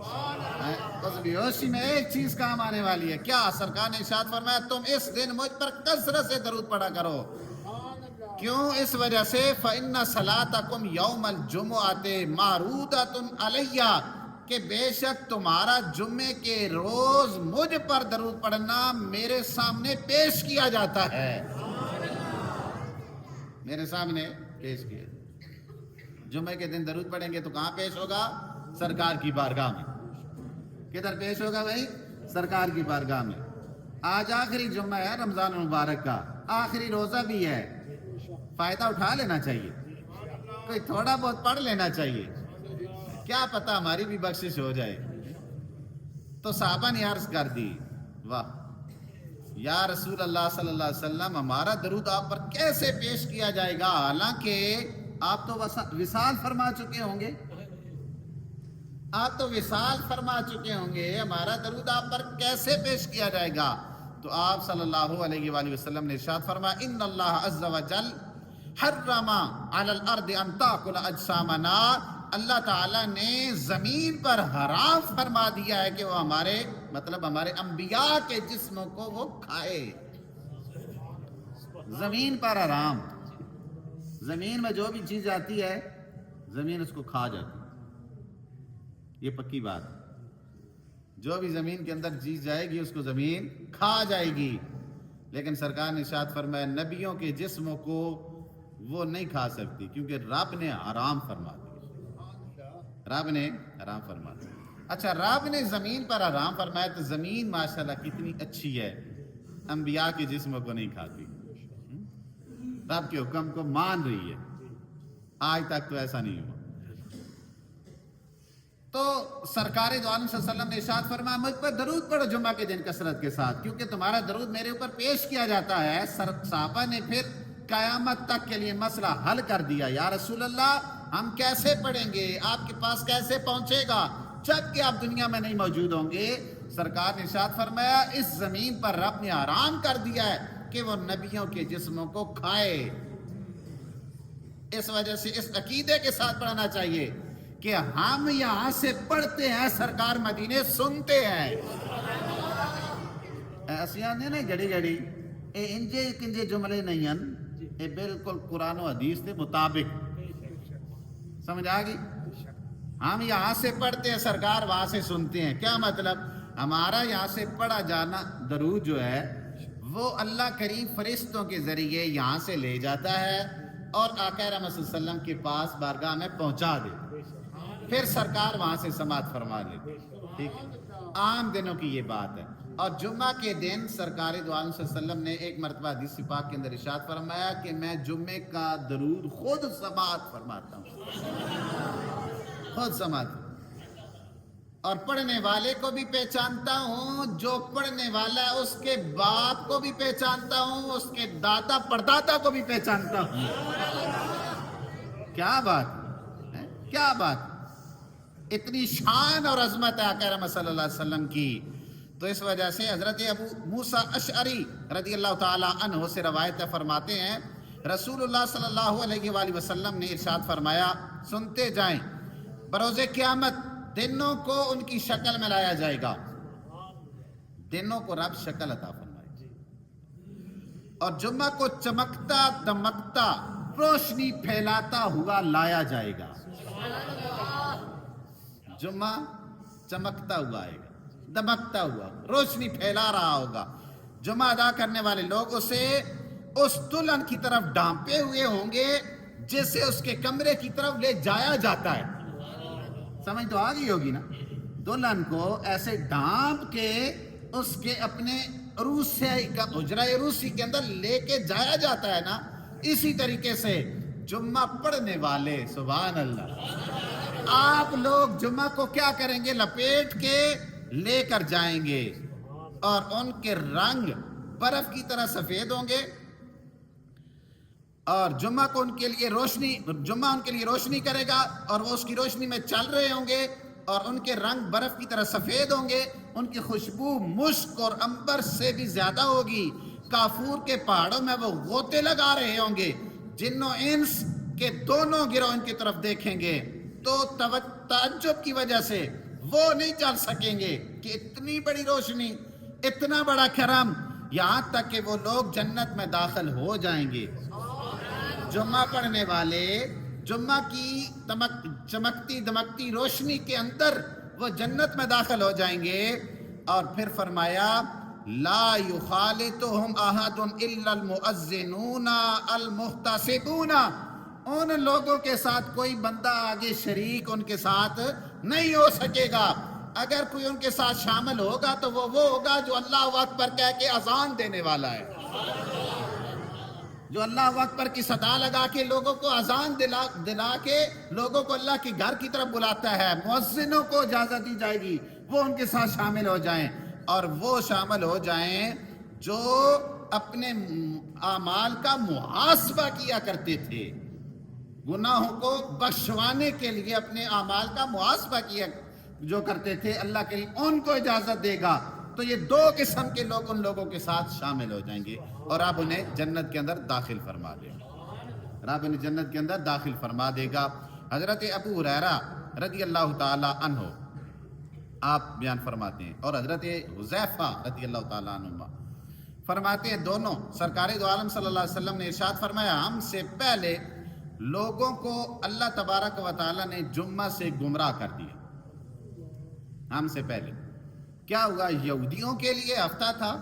اس بیہوشی میں ایک چیز کام آنے والی ہے. کیا؟ سرکار نے ارشاد فرمایا تم اس دن مجھ پر کثرت سے درود پڑھا کرو. کیوں؟ اس وجہ سے فَإِنَّ صَلَاتَكُمْ يَوْمَ الْجُمُعَةِ مَعْرُودَةٌ عَلَيَّ کہ بے شک تمہارا جمعے کے روز مجھ پر درود پڑھنا میرے سامنے پیش کیا جاتا ہے. میرے سامنے پیش کیا. جمعے کے دن درود پڑھیں گے تو کہاں پیش ہوگا؟ سرکار کی بارگاہ میں. کدھر پیش ہوگا بھائی؟ سرکار کی بارگاہ میں. آج آخری جمعہ ہے رمضان المبارک کا، آخری روزہ بھی ہے. فائدہ اٹھا لینا چاہیے، کوئی تھوڑا بہت پڑھ لینا چاہیے، کیا پتہ ہماری بھی بخشش ہو جائے. تو صحابہ نے عرض کر دی واہ یا رسول اللہ صلی اللہ علیہ وسلم، ہمارا درود آپ پر کیسے پیش کیا جائے گا حالانکہ آپ تو وصال فرما چکے ہوں گے، آپ تو وصال فرما چکے ہوں گے، ہمارا درود آپ پر کیسے پیش کیا جائے گا؟ تو آپ صلی اللہ علیہ وآلہ وسلم نے ارشاد فرمایا ان اللہ عز و جل حرم علی الارض ان تاکل اجسامنا، اللہ تعالیٰ نے زمین پر حرام فرما دیا ہے کہ وہ ہمارے مطلب ہمارے انبیاء کے جسموں کو وہ کھائے. زمین پر حرام. زمین میں جو بھی چیز آتی ہے زمین اس کو کھا جاتی ہے، یہ پکی بات. جو بھی زمین کے اندر چیز جائے گی اس کو زمین کھا جائے گی. لیکن سرکار نے ارشاد فرمایا نبیوں کے جسموں کو وہ نہیں کھا سکتی کیونکہ رب نے حرام فرما دیا. رب نے حرام فرما دیا. اچھا، رب نے زمین پر حرام فرمایا تو زمین ماشاءاللہ کتنی اچھی ہے، انبیاء کے جسموں کو نہیں کھاتی، رب کے حکم کو مان رہی ہے. آج تک تو ایسا نہیں ہوا. تو سرکار دو عالم صلی اللہ علیہ وسلم نے ارشاد فرمایا مجھ پر درود پڑھو جمعہ کے دن کثرت کے ساتھ کیونکہ تمہارا درود میرے اوپر پیش کیا جاتا ہے. صحابہ نے پھر قیامت تک کے لیے مسئلہ حل کر دیا. یا رسول اللہ ہم کیسے پڑھیں گے، آپ کے پاس کیسے پہنچے گا جب کہ آپ دنیا میں نہیں موجود ہوں گے؟ سرکار نے ارشاد فرمایا اس زمین پر رب نے حرام کر دیا ہے کہ وہ نبیوں کے جسموں کو کھائے. اس وجہ سے اس عقیدے کے ساتھ پڑھنا چاہیے کہ ہم یہاں سے پڑھتے ہیں، سرکار مدینے سنتے ہیں. ایسا نہیں گڑی گڑی انجے کنجے جملے نہیں ہیں، یہ بالکل قرآن و حدیث کے مطابق. سمجھ آ گئی؟ ہم یہاں سے پڑھتے ہیں، سرکار وہاں سے سنتے ہیں. کیا مطلب؟ ہمارا یہاں سے پڑھا جانا درود جو ہے وہ اللہ کریم فرشتوں کے ذریعے یہاں سے لے جاتا ہے اور آقا رحمت صلی اللہ علیہ وسلم کے پاس بارگاہ میں پہنچا دے، پھر سرکار وہاں سے سماعت فرما لیتے. ٹھیک ہے، عام دنوں کی یہ بات ہے. اور جمعہ کے دن سرکار دو عالم صلی اللہ علیہ وسلم نے ایک مرتبہ حدیث پاک کے اندر ارشاد فرمایا کہ میں جمعے کا درود خود سماعت فرماتا ہوں، خود سماعت، اور پڑھنے والے کو بھی پہچانتا ہوں، جو پڑھنے والا ہے اس کے باپ کو بھی پہچانتا ہوں، اس کے دادا پردادا کو بھی پہچانتا ہوں. کیا بات ہے، کیا بات، اتنی شان اور عظمت ہے آقا رحمت صلی اللہ علیہ وسلم کی. تو اس وجہ سے حضرت ابو موسیٰ اشعری رضی اللہ تعالی عنہ سے روایت فرماتے ہیں رسول اللہ صلی اللہ علیہ وآلہ وسلم نے ارشاد فرمایا سنتے جائیں بروز قیامت دنوں کو ان کی شکل میں لایا جائے گا. دنوں کو رب شکل عطا فرمائے گا اور جمعہ کو چمکتا دمکتا روشنی پھیلاتا ہوا لایا جائے گا. جمعہ چمکتا ہوا آئے گا، دمکتا ہوا، روشنی پھیلا رہا ہوگا. جمعہ ادا کرنے والے لوگ اسے اس دلہن کی طرف ڈانپے ہوئے ہوں گے جسے اس کے کمرے کی طرف لے جایا جاتا ہے. سمجھ تو آ گئی ہوگی نا؟ دلہن کو ایسے ڈانپ کے اس کے اپنے عروس سے حجرہ عروسی کے اندر لے کے جایا جاتا ہے نا، اسی طریقے سے جمعہ پڑھنے والے سبحان اللہ آپ لوگ جمعہ کو کیا کریں گے؟ لپیٹ کے لے کر جائیں گے اور ان کے رنگ برف کی طرح سفید ہوں گے اور جمعہ کو ان کے لیے روشنی کرے گا اور وہ اس کی روشنی میں چل رہے ہوں گے اور ان کے رنگ برف کی طرح سفید ہوں گے. ان کی خوشبو مشک اور عنبر سے بھی زیادہ ہوگی. کافور کے پہاڑوں میں وہ غوطے لگا رہے ہوں گے. جن و انس کے دونوں گروہ ان کی طرف دیکھیں گے تو تعجب کی وجہ سے وہ نہیں چل سکیں گے کہ اتنی بڑی روشنی، اتنا بڑا کرم، یہاں تک کہ وہ لوگ جنت میں داخل ہو جائیں گے۔ جمعہ پڑھنے والے جمعہ کی چمکتی دمکتی روشنی کے اندر وہ جنت میں داخل ہو جائیں گے۔ اور پھر فرمایا لا یخالطہم احد الا المؤذنون المحتسبون، ان لوگوں کے ساتھ کوئی بندہ آگے شریک ان کے ساتھ نہیں ہو سکے گا۔ اگر کوئی ان کے ساتھ شامل ہوگا تو وہ ہوگا جو اللہ اکبر کہہ کے اذان دینے والا ہے، جو اللہ اکبر کی صدا لگا کے لوگوں کو اذان دلا کے لوگوں کو اللہ کے گھر کی طرف بلاتا ہے۔ مؤذنوں کو اجازت دی جائے گی وہ ان کے ساتھ شامل ہو جائیں، اور وہ شامل ہو جائیں جو اپنے اعمال کا محاسبہ کیا کرتے تھے، گناہوں کو بخشوانے کے لیے اپنے اعمال کا محاسبہ کیا جو کرتے تھے، اللہ کریم ان کو اجازت دے گا۔ تو یہ دو قسم کے لوگ ان لوگوں کے ساتھ شامل ہو جائیں گے، اور آپ انہیں جنت کے اندر داخل فرما دے گا، آپ انہیں جنت کے اندر داخل فرما دے گا۔ حضرت ابو ہریرہ رضی اللہ تعالی عنہ آپ بیان فرماتے ہیں، اور حضرت حذیفہ رضی اللہ تعالیٰ عنہ فرماتے ہیں، دونوں سرکار دو عالم صلی اللہ علیہ وسلم نے ارشاد فرمایا ہم سے پہلے لوگوں کو اللہ تبارک و تعالیٰ نے جمعہ سے گمراہ کر دیا۔ ہم سے پہلے کیا ہوا؟ یہودیوں کے لیے ہفتہ تھا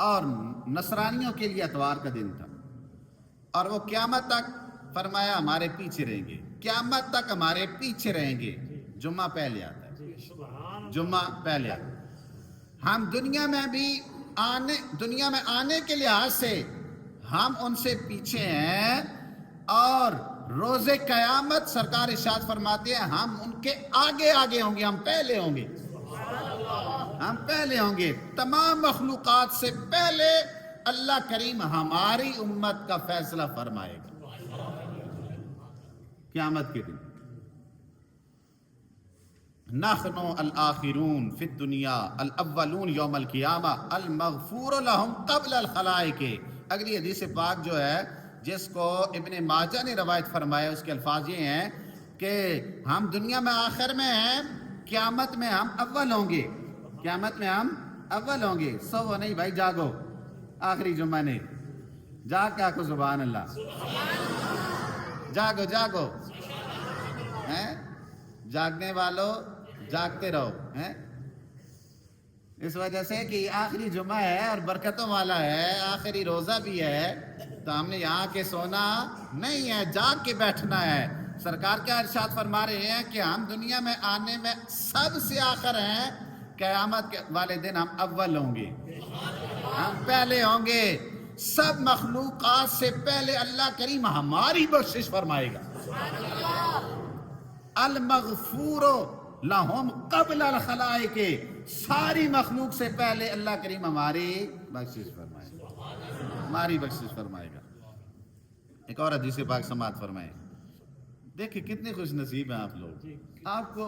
اور نصرانیوں کے لیے اتوار کا دن تھا، اور وہ قیامت تک فرمایا ہمارے پیچھے رہیں گے، قیامت تک ہمارے پیچھے رہیں گے۔ جمعہ پہلے آتا ہے، جمعہ پہلے آتا ہے۔ ہم دنیا میں آنے کے لحاظ سے ہم ان سے پیچھے ہیں، اور روز قیامت سرکار ارشاد فرماتے ہیں ہم ان کے آگے آگے ہوں گے، ہم پہلے ہوں گے، ہم پہلے ہوں گے۔ تمام مخلوقات سے پہلے اللہ کریم ہماری امت کا فیصلہ فرمائے گا قیامت کے دن۔ نحن الآخرون فی الدنیا الاولون یوم القیامہ المغفور لہم قبل الخلائق۔ اگلی حدیث پاک جو ہے جس کو ابن ماجہ نے روایت فرمایا، اس کے الفاظ یہ ہیں کہ ہم دنیا میں آخر میں ہیں، قیامت میں ہم اول ہوں گے، قیامت میں ہم اول ہوں گے۔ سو نہیں بھائی، جاگو، آخری جمعہ نہیں، جاگ کے آکو سبحان اللہ، جاگو جاگو، جاگنے والوں جاگتے رہو، اس وجہ سے کہ آخری جمعہ ہے اور برکتوں والا ہے، آخری روزہ بھی ہے، تو ہم نے یہاں کے سونا نہیں ہے، جاگ کے بیٹھنا ہے۔ سرکار کیا ارشاد فرما رہے ہیں کہ ہم دنیا میں آنے میں سب سے آخر ہیں، قیامت والے دن ہم اول ہوں گے، ہم پہلے ہوں گے، سب مخلوقات سے پہلے اللہ کریم ہماری بخشش فرمائے گا۔ المغفور لہم قبل الخلائق، ساری مخلوق سے پہلے اللہ کریم ہماری بخشش فرمائے گا، ہماری بخشش فرمائے گا۔ ایک اور حدیث پاک سماعت فرمائیں، دیکھیں کتنے خوش نصیب ہیں آپ لوگ، آپ کو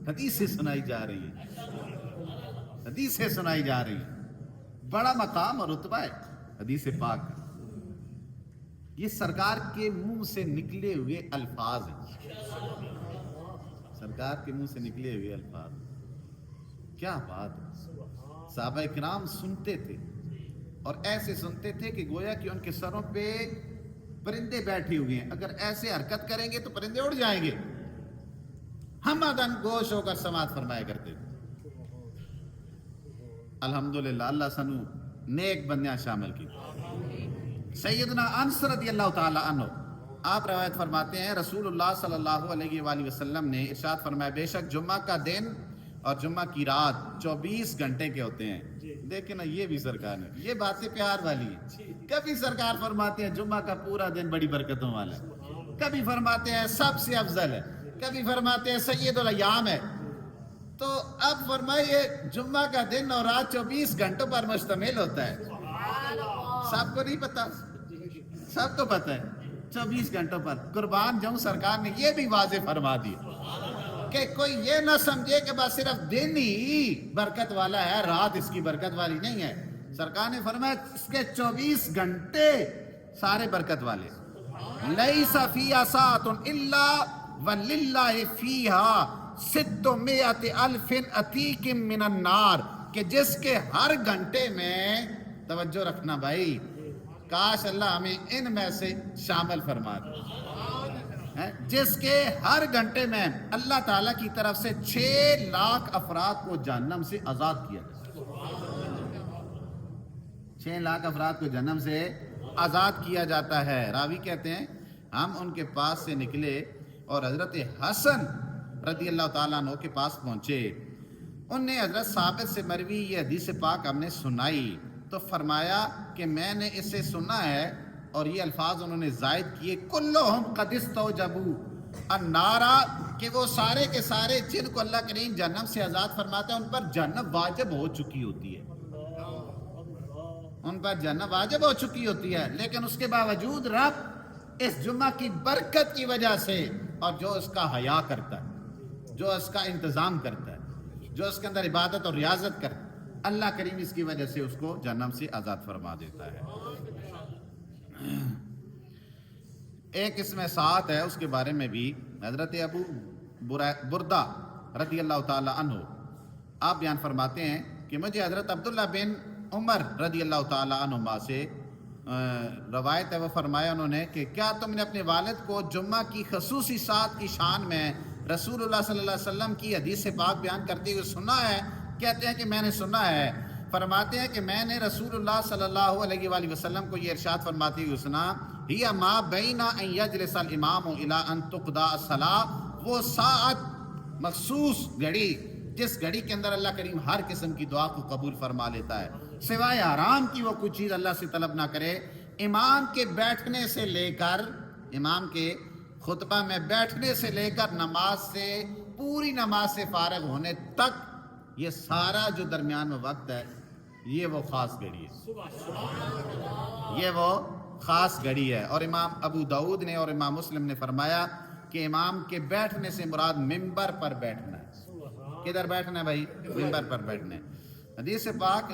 حدیثیں سنائی جا رہی ہیں، حدیثیں سنائی جا رہی ہیں، بڑا مقام اور رتبہ ہے حدیث پاک کا۔ یہ سرکار کے منہ سے نکلے ہوئے الفاظ ہیں، سرکار کے منہ سے نکلے ہوئے الفاظ، کیا بات ہے۔ صحابہ کرام سنتے تھے، اور ایسے سنتے تھے کہ گویا کہ ان کے سروں پہ پرندے بیٹھے ہوئے ہیں، اگر ایسے حرکت کریں گے تو پرندے اڑ جائیں گے، ہمدن گوش ہو کر سماعت فرمایا کرتے تھے۔ الحمدللہ، اللہ سنو نیک بندیاں شامل کی۔ سیدنا انس رضی اللہ تعالی عنہ آپ روایت فرماتے ہیں رسول اللہ صلی اللہ علیہ وآلہ وسلم نے ارشاد فرمایا بے شک جمعہ کا دن اور جمعہ کی رات 24 گھنٹے کے ہوتے ہیں۔ دیکھیں نا، یہ بھی سرکار نے، یہ باتیں پیار والی ہیں۔ کبھی سرکار فرماتے ہیں جمعہ کا پورا دن بڑی برکتوں والا ہے، کبھی فرماتے ہیں سب سے افضل ہے، کبھی فرماتے ہیں سید الایام ہے۔ تو اب فرمائیے جمعہ کا دن اور رات 24 گھنٹوں پر مشتمل ہوتا ہے، سب کو نہیں پتا، سب کو پتا ہے 24 گھنٹوں پر۔ قربان جاؤں، سرکار نے یہ بھی واضح فرما دیا کہ کوئی یہ نہ سمجھے کہ بس صرف دن ہی برکت والا ہے، رات اس کی برکت والی نہیں ہے۔ سرکار نے فرمایا اس کے 24 گھنٹے سارے برکت والے۔ لیس فیہا ساعۃ الا وللہ فیہا 600 الف عتیق من النار، کہ جس کے ہر گھنٹے میں، توجہ رکھنا بھائی، کاش اللہ ہمیں ان میں سے شامل فرما دے، جس کے ہر گھنٹے میں اللہ تعالیٰ کی طرف سے 6 لاکھ افراد کو جہنم سے آزاد کیا جائے، 6 لاکھ افراد کو جہنم سے آزاد کیا جاتا ہے۔ راوی کہتے ہیں ہم ان کے پاس سے نکلے اور حضرت حسن رضی اللہ تعالیٰ عنہ کے پاس پہنچے، ان نے حضرت ثابت سے مروی یہ حدیث پاک ہم نے سنائی، تو فرمایا کہ میں نے اسے سنا ہے، اور یہ الفاظ انہوں نے زائد کیے، کلہم قد استوجبوا النار، کہ وہ سارے کے سارے جن کو اللہ کریم جہنم سے آزاد فرماتا ہے ان پر جہنم واجب ہو چکی ہوتی ہے، ان پر جہنم واجب ہو چکی ہوتی ہے، لیکن اس کے باوجود رب اس جمعہ کی برکت کی وجہ سے، اور جو اس کا حیا کرتا ہے، جو اس کا انتظام کرتا ہے، جو اس کے اندر عبادت اور ریاضت کرتا ہے، اللہ کریم اس کی وجہ سے اس کو جہنم سے آزاد فرما دیتا ہے۔ ایک اس میں ساتھ ہے، اس کے بارے میں بھی حضرت ابو بردہ رضی اللہ تعالی عنہ آپ بیان فرماتے ہیں کہ مجھے حضرت عبداللہ بن عمر رضی اللہ تعالی عنہما سے روایت ہے، وہ فرمایا انہوں نے کہ کیا تم نے اپنے والد کو جمعہ کی خصوصی ساعت کی شان میں رسول اللہ صلی اللہ علیہ وسلم کی حدیث پاک بیان کرتے ہوئے سنا ہے؟ کہتے ہیں کہ میں نے سنا ہے۔ فرماتے ہیں کہ میں نے رسول اللہ صلی اللہ علیہ وآلہ وسلم کو یہ ارشاد فرماتے ہوئے سنا، ہی ما بین ان یجلس الامام الی ان تقضى الصلاۃ، وہ ساعت مخصوص گھڑی جس گھڑی کے اندر اللہ کریم ہر قسم کی دعا کو قبول فرما لیتا ہے، سوائے حرام کی وہ کوئی چیز اللہ سے طلب نہ کرے۔ امام کے بیٹھنے سے لے کر، امام کے خطبہ میں بیٹھنے سے لے کر نماز سے، پوری نماز سے فارغ ہونے تک، یہ سارا جو درمیان میں وقت ہے، یہ وہ خاص گھڑی ہے، یہ وہ خاص گھڑی ہے۔ اور امام ابو داؤد نے اور امام مسلم نے فرمایا کہ امام کے بیٹھنے سے مراد ممبر پر بیٹھنا ہے۔ کدھر بیٹھنا ہے بھائی؟ ممبر پر بیٹھنا ہے۔ حدیث پاک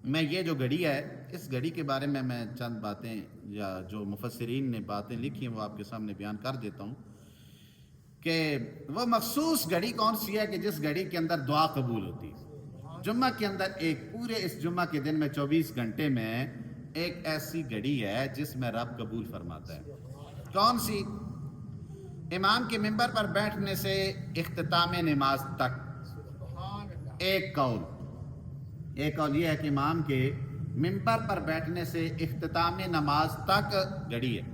میں یہ جو گھڑی ہے، اس گھڑی کے بارے میں چند باتیں یا جو مفسرین نے باتیں لکھی ہیں وہ آپ کے سامنے بیان کر دیتا ہوں کہ وہ مخصوص گھڑی کون سی ہے کہ جس گھڑی کے اندر دعا قبول ہوتی ہے۔ جمعہ کے اندر ایک پورے اس جمعہ کے دن میں 24 گھنٹے میں ایک ایسی گھڑی ہے جس میں رب قبول فرماتا ہے۔ کون سی؟ امام کے ممبر پر بیٹھنے سے اختتام نماز تک ایک قول یہ ہے کہ امام کے ممبر پر بیٹھنے سے اختتام نماز تک گھڑی ہے۔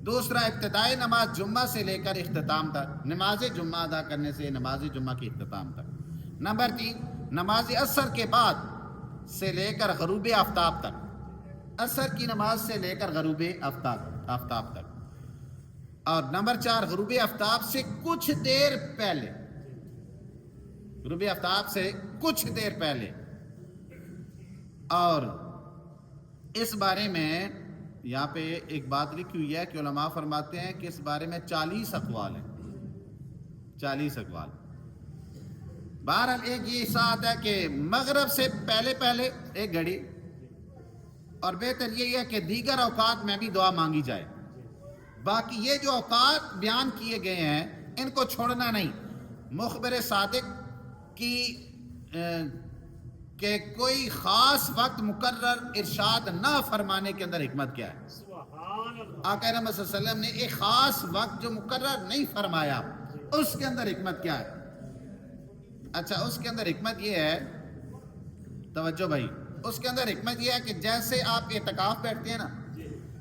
دوسرا، ابتدائی نماز جمعہ سے لے کر اختتام تک، نماز جمعہ ادا کرنے سے نماز جمعہ کی اختتام تک۔ نمبر 3، نماز عصر کے بعد سے لے کر غروب آفتاب تک، عصر کی نماز سے لے کر غروب آفتاب تک۔ اور نمبر 4، غروب آفتاب سے کچھ دیر پہلے، غروب آفتاب سے کچھ دیر پہلے۔ اور اس بارے میں یہاں پہ ایک بات لکھی ہوئی ہے کہ علماء فرماتے ہیں کہ اس بارے میں 40 اقوال ہیں، 40 اقوال۔ بہرحال ایک یہ ساتھ ہے کہ مغرب سے پہلے ایک گھڑی، اور بہتر یہ ہے کہ دیگر اوقات میں بھی دعا مانگی جائے۔ باقی یہ جو اوقات بیان کیے گئے ہیں ان کو چھوڑنا نہیں۔ مخبر صادق کی کہ کوئی خاص وقت مقرر ارشاد نہ فرمانے کے اندر حکمت کیا ہے؟ آقا رحمت صلی اللہ علیہ وسلم نے ایک خاص وقت جو مقرر نہیں فرمایا، اس کے اندر حکمت کیا ہے؟ اچھا، اس کے اندر حکمت یہ ہے، توجہ بھائی، اس کے اندر حکمت یہ ہے کہ جیسے آپ اعتکاف بیٹھتے ہیں نا،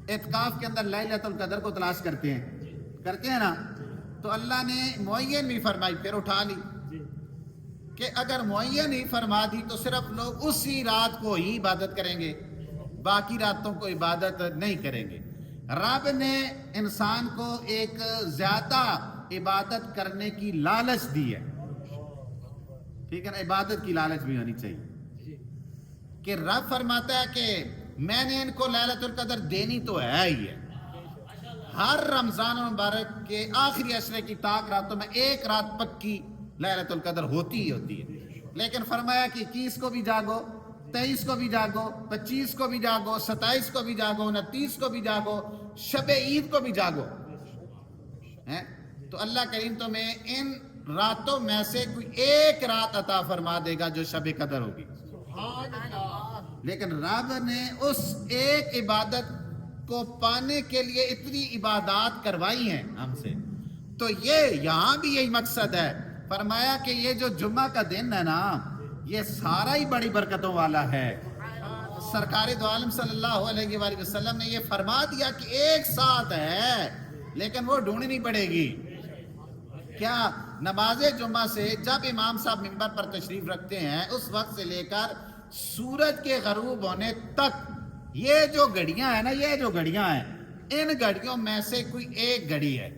اعتکاف کے اندر لیلۃ القدر کو تلاش کرتے ہیں نا، تو اللہ نے معین نہیں فرمائی، پھر اٹھا لی کہ اگر معین نہیں فرما دی تو صرف لوگ اسی رات کو ہی عبادت کریں گے، باقی راتوں کو عبادت نہیں کریں گے۔ رب نے انسان کو ایک زیادہ عبادت کرنے کی لالچ دی ہے، ٹھیک ہے نا، عبادت کی لالچ بھی ہونی چاہیے کہ رب فرماتا ہے کہ میں نے ان کو لیلۃ القدر دینی تو ہے ہی ہے۔ ہر رمضان مبارک کے آخری عشرے کی طاق راتوں میں ایک رات پکی لیلۃ القدر ہوتی ہے، لیکن فرمایا کہ 21 کو بھی جاگو، 23 کو بھی جاگو، 25 کو بھی جاگو، 27 کو بھی جاگو، 29 کو بھی جاگو، شب عید کو بھی جاگو۔ تو اللہ کریم تمہیں ان راتوں میں سے کوئی ایک رات عطا فرما دے گا جو شب قدر ہوگی. لیکن رب نے اس ایک عبادت کو پانے کے لیے اتنی عبادات کروائی ہیں ہم سے. تو یہ یہاں بھی یہی مقصد ہے. فرمایا کہ یہ جو جمعہ کا دن ہے نا یہ سارا ہی بڑی برکتوں والا ہے. سرکار دو عالم صلی اللہ علیہ وآلہ وسلم نے یہ فرما دیا کہ ایک ساتھ ہے لیکن وہ ڈھونڈنی پڑے گی. کیا نماز جمعہ سے جب امام صاحب منبر پر تشریف رکھتے ہیں اس وقت سے لے کر سورج کے غروب ہونے تک یہ جو گھڑیاں ہیں نا یہ جو گھڑیاں ہیں ان گھڑیوں میں سے کوئی ایک گھڑی ہے.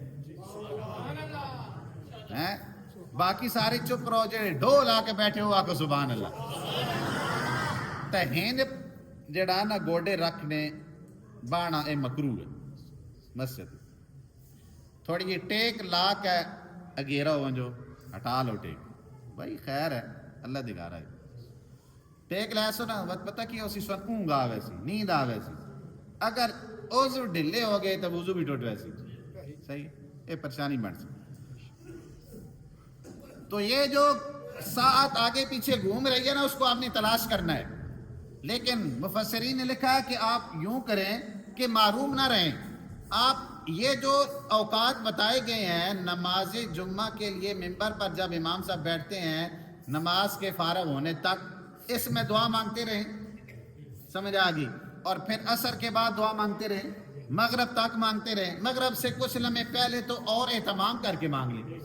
باقی سارے چپ رہو جڑے ڈھول آ کے بیٹھے ہو آکو سبحان اللہ. تہین جڑا نا گوڑے رکھنے بانا اے مکروہ ہے. مسجد تھوڑی یہ ٹیک لا کے اگیرا ہو جو ہٹا لو ٹیک بھائی خیر ہے اللہ دکھا رہا ہے. ٹیک لے سو نا وقت پتہ کیا اسی سن اونگ آ ویسی نیند آ ویسی اگر عضو ڈھلے ہو گئے تو وضو بھی ٹوٹ ویسی صحیح یہ پریشانی بن سکتی. تو یہ جو ساعت آگے پیچھے گھوم رہی ہے نا اس کو آپ نے تلاش کرنا ہے. لیکن مفسرین نے لکھا ہے کہ آپ یوں کریں کہ معروم نہ رہیں. آپ یہ جو اوقات بتائے گئے ہیں نماز جمعہ کے لیے منبر پر جب امام صاحب بیٹھتے ہیں نماز کے فارغ ہونے تک اس میں دعا مانگتے رہیں. سمجھ آ گئی. اور پھر عصر کے بعد دعا مانگتے رہیں مغرب تک مانگتے رہیں. مغرب سے کچھ لمحے پہلے تو اور اہتمام کر کے مانگ لیں.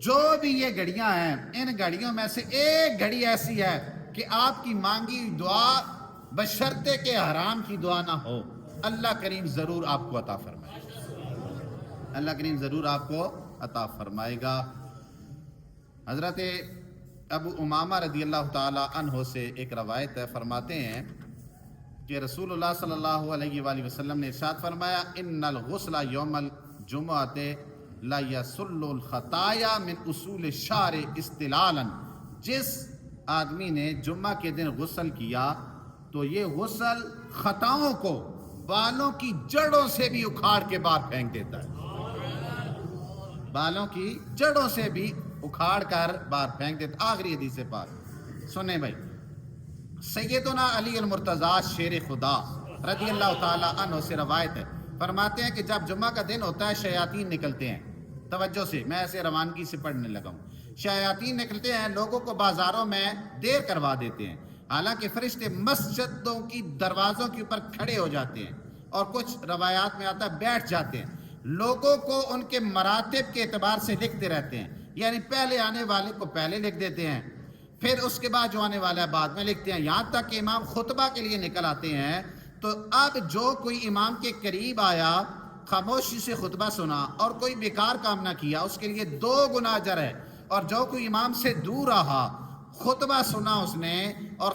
جو بھی یہ گھڑیاں ہیں ان گھڑیوں میں سے ایک گھڑی ایسی ہے کہ آپ کی مانگی دعا بشرطے کہ حرام کی دعا نہ ہو اللہ کریم ضرور آپ کو عطا فرمائے گا. اللہ کریم ضرور آپ کو عطا فرمائے گا. حضرت ابو امامہ رضی اللہ تعالی عنہ سے ایک روایت ہے. فرماتے ہیں کہ رسول اللہ صلی اللہ علیہ وآلہ وسلم نے ارشاد فرمایا ان الغسل یوم الجمعۃ لا یسل الخطایا من اصول الشعر استلالا. جس آدمی نے جمعہ کے دن غسل کیا تو یہ غسل خطاؤں کو بالوں کی جڑوں سے بھی اکھاڑ کے باہر پھینک دیتا ہے. بالوں کی جڑوں سے بھی اکھاڑ کر باہر پھینک دیتا. آخری حدیث پاک سنیں بھائی. سیدنا علی المرتضیٰ شیر خدا رضی اللہ تعالی عنہ سے روایت ہے. فرماتے ہیں کہ جب جمعہ کا دن ہوتا ہے شیاطین نکلتے ہیں. توجہ سے میں ایسے روانگی سے پڑھنے لگا ہوں. شیاطین نکلتے ہیں لوگوں کو بازاروں میں دیر کروا دیتے ہیں. حالانکہ فرشتے مسجدوں کی دروازوں کے اوپر کھڑے ہو جاتے ہیں اور کچھ روایات میں آتا ہے بیٹھ جاتے ہیں. لوگوں کو ان کے مراتب کے اعتبار سے لکھتے رہتے ہیں. یعنی پہلے آنے والے کو پہلے لکھ دیتے ہیں پھر اس کے بعد جو آنے والا ہے بعد میں لکھتے ہیں. یہاں تک کہ امام خطبہ کے لیے نکل آتے ہیں تو اب جو کوئی امام کے قریب آیا خاموشی سے خطبہ سنا اور کوئی بیکار کام نہ کیا اس کے لیے 2 گنا اجر ہے. اور جو کوئی امام سے دور رہا خطبہ سنا اس نے اور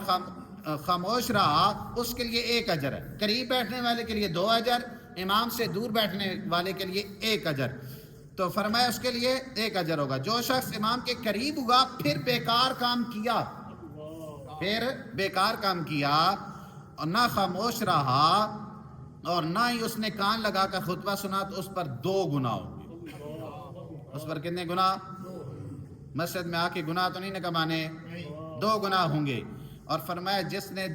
خاموش رہا اس کے لیے 1 اجر ہے. قریب بیٹھنے والے کے لیے 2 اجر امام سے دور بیٹھنے والے کے لیے 1 اجر. تو فرمایا اس کے لیے 1 اجر ہوگا. جو شخص امام کے قریب ہوا پھر بیکار کام کیا اور نہ خاموش رہا اور نہ ہی اس نے کان لگا کر خطبہ سنا تو اس پر 2 گناہ ہوں گے. اس پر کتنے گناہ؟ مسجد میں آ کے گناہ تو نہیں نہ کمانے 2 گناہ ہوں گے. اور فرمایا جس نے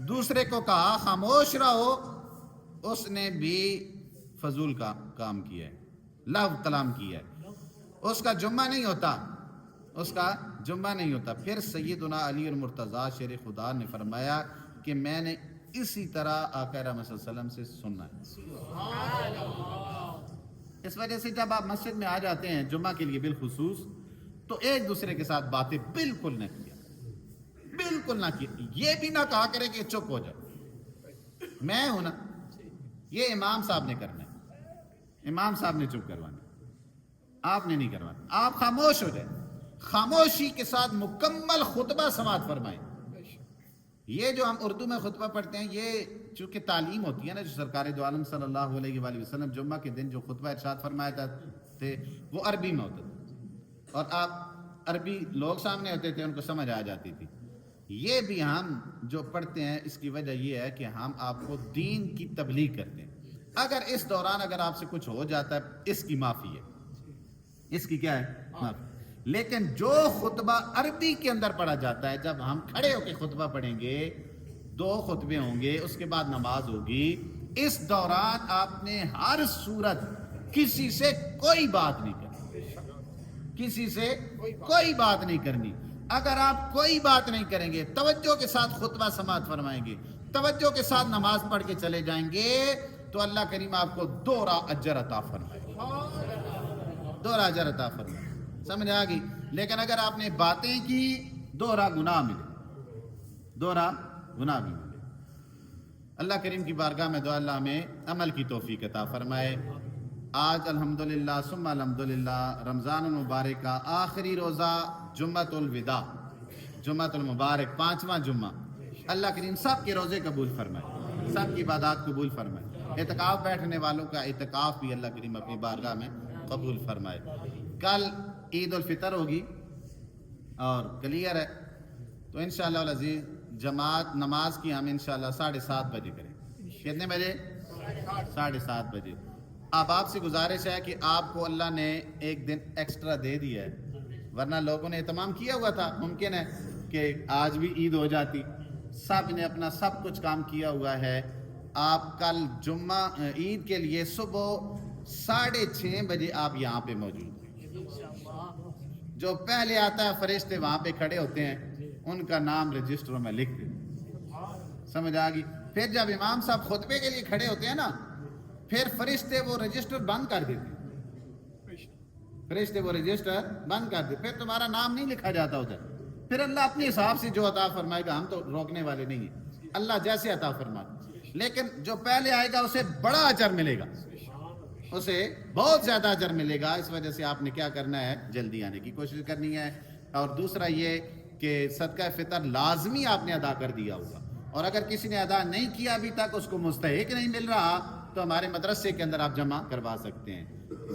دوسرے کو کہا خاموش رہو اس نے بھی فضول کا کام کیا ہے لغو کلام کیا ہے. اس کا جمعہ نہیں ہوتا. پھر سیدنا علی المرتضیٰ شیر خدا نے فرمایا کہ میں نے اسی طرح آقا رحمت صلی اللہ علیہ وسلم سے سننا ہے. اس وجہ سے جب آپ مسجد میں آ جاتے ہیں جمعہ کے لیے بالخصوص تو ایک دوسرے کے ساتھ باتیں بالکل نہ کیا. یہ بھی نہ کہا کرے کہ چپ ہو جائے میں ہوں نا. یہ امام صاحب نے کرنا ہے. امام صاحب نے چپ کروانا آپ نے نہیں کروانا. آپ خاموش ہو جائیں خاموشی کے ساتھ مکمل خطبہ سماعت فرمائیں. یہ جو ہم اردو میں خطبہ پڑھتے ہیں یہ چونکہ تعلیم ہوتی ہے نا جو سرکار دو عالم صلی اللہ علیہ وآلہ وسلم جمعہ کے دن جو خطبہ ارشاد فرمایا تھے وہ عربی میں ہوتا تھا اور آپ عربی لوگ سامنے ہوتے تھے ان کو سمجھ آ جاتی تھی. یہ بھی ہم جو پڑھتے ہیں اس کی وجہ یہ ہے کہ ہم آپ کو دین کی تبلیغ کرتے ہیں. اگر اس دوران اگر آپ سے کچھ ہو جاتا ہے اس کی معافی ہے. اس کی کیا ہے؟ لیکن جو خطبہ عربی کے اندر پڑھا جاتا ہے، جب ہم کھڑے ہو کے خطبہ پڑھیں گے، 2 خطبے ہوں گے، اس کے بعد نماز ہوگی، اس دوران آپ نے ہر صورت کسی سے کوئی بات نہیں کرنی، کسی سے کوئی بات نہیں کرنی۔ اگر آپ کوئی بات نہیں کریں گے، توجہ کے ساتھ خطبہ سماعت فرمائیں گے، توجہ کے ساتھ نماز پڑھ کے چلے جائیں گے، تو اللہ کریم آپ کو 2 اجر عطا فرمائے گا، 2 اجر عطا فرمائے گا۔ سمجھ آ گئی؟ لیکن اگر آپ نے باتیں کی، 2 گناہ ملے، 2 گناہ بھی ملے۔ اللہ کریم کی بارگاہ میں دعا اللہ ہمیں عمل کی توفیق عطا فرمائے۔ آج الحمدللہ ثم الحمدللہ رمضان المبارک کا آخری روزہ جمعۃ الوداع، جمعۃ المبارک، 5واں جمعہ۔ اللہ کریم سب کے روزے قبول فرمائے، سب کی عبادات قبول فرمائے۔ اعتکاف بیٹھنے والوں کا اعتکاف بھی اللہ کریم اپنی بارگاہ میں قبول فرمائے۔ کل عید الفطر ہوگی اور کلیئر ہے، تو انشاءاللہ العزیز جماعت نماز کی ہم انشاءاللہ 7:30 بجے کریں۔ کتنے بجے؟ 7:30 بجے۔ اب آپ سے گزارش ہے کہ آپ کو اللہ نے ایک دن ایکسٹرا دے دیا ہے، ورنہ لوگوں نے اہتمام کیا ہوا تھا، ممکن ہے کہ آج بھی عید ہو جاتی، سب نے اپنا سب کچھ کام کیا ہوا ہے۔ آپ کل جمعہ عید کے لیے صبح 6:30 بجے آپ یہاں پہ موجود ہیں۔ جو پہلے آتا ہے فرشتے وہاں پہ کھڑے ہوتے ہیں، ان کا نام رجسٹروں میں لکھ دیتے، سمجھ آ گئی؟ پھر جب امام صاحب خطبے کے لیے کھڑے ہوتے ہیں نا، پھر فرشتے وہ رجسٹر بند کر دیتے، فرشتے وہ رجسٹر بند کر دیتے، پھر تمہارا نام نہیں لکھا جاتا ادھر، پھر اللہ اپنے حساب سے جو عطا فرمائے گا، ہم تو روکنے والے نہیں ہیں، اللہ جیسے عطا فرمائے۔ لیکن جو پہلے آئے گا اسے بڑا اجر ملے گا، اسے بہت زیادہ اجر ملے گا۔ اس وجہ سے آپ نے کیا کرنا ہے؟ جلدی آنے کی کوشش کرنی ہے۔ اور دوسرا یہ کہ صدقہ فطر لازمی آپ نے ادا کر دیا ہوگا، اور اگر کسی نے ادا نہیں کیا ابھی تک، اس کو مستحق نہیں مل رہا، تو ہمارے مدرسے کے اندر آپ جمع کروا سکتے ہیں،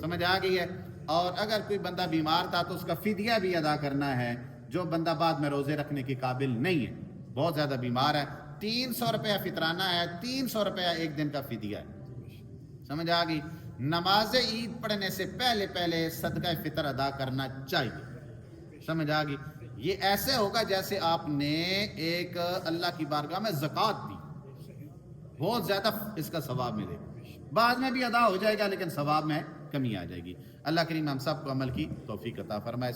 سمجھ آ گئی ہے؟ اور اگر کوئی بندہ بیمار تھا تو اس کا فدیہ بھی ادا کرنا ہے، جو بندہ بعد میں روزے رکھنے کے قابل نہیں ہے، بہت زیادہ بیمار ہے، 300 روپیہ فطرانہ ہے، 300 روپیہ ایک دن کا فدیہ ہے، سمجھ آ گئی؟ نماز عید پڑھنے سے پہلے صدقہ فطر ادا کرنا چاہیے، سمجھ آ گئی؟ یہ ایسے ہوگا جیسے آپ نے ایک اللہ کی بارگاہ میں زکوٰۃ دی، بہت زیادہ اس کا ثواب ملے گا، بعد میں بھی ادا ہو جائے گا لیکن ثواب میں کمی آ جائے گی۔ اللہ کریم ہم سب کو عمل کی توفیق عطا فرمائے۔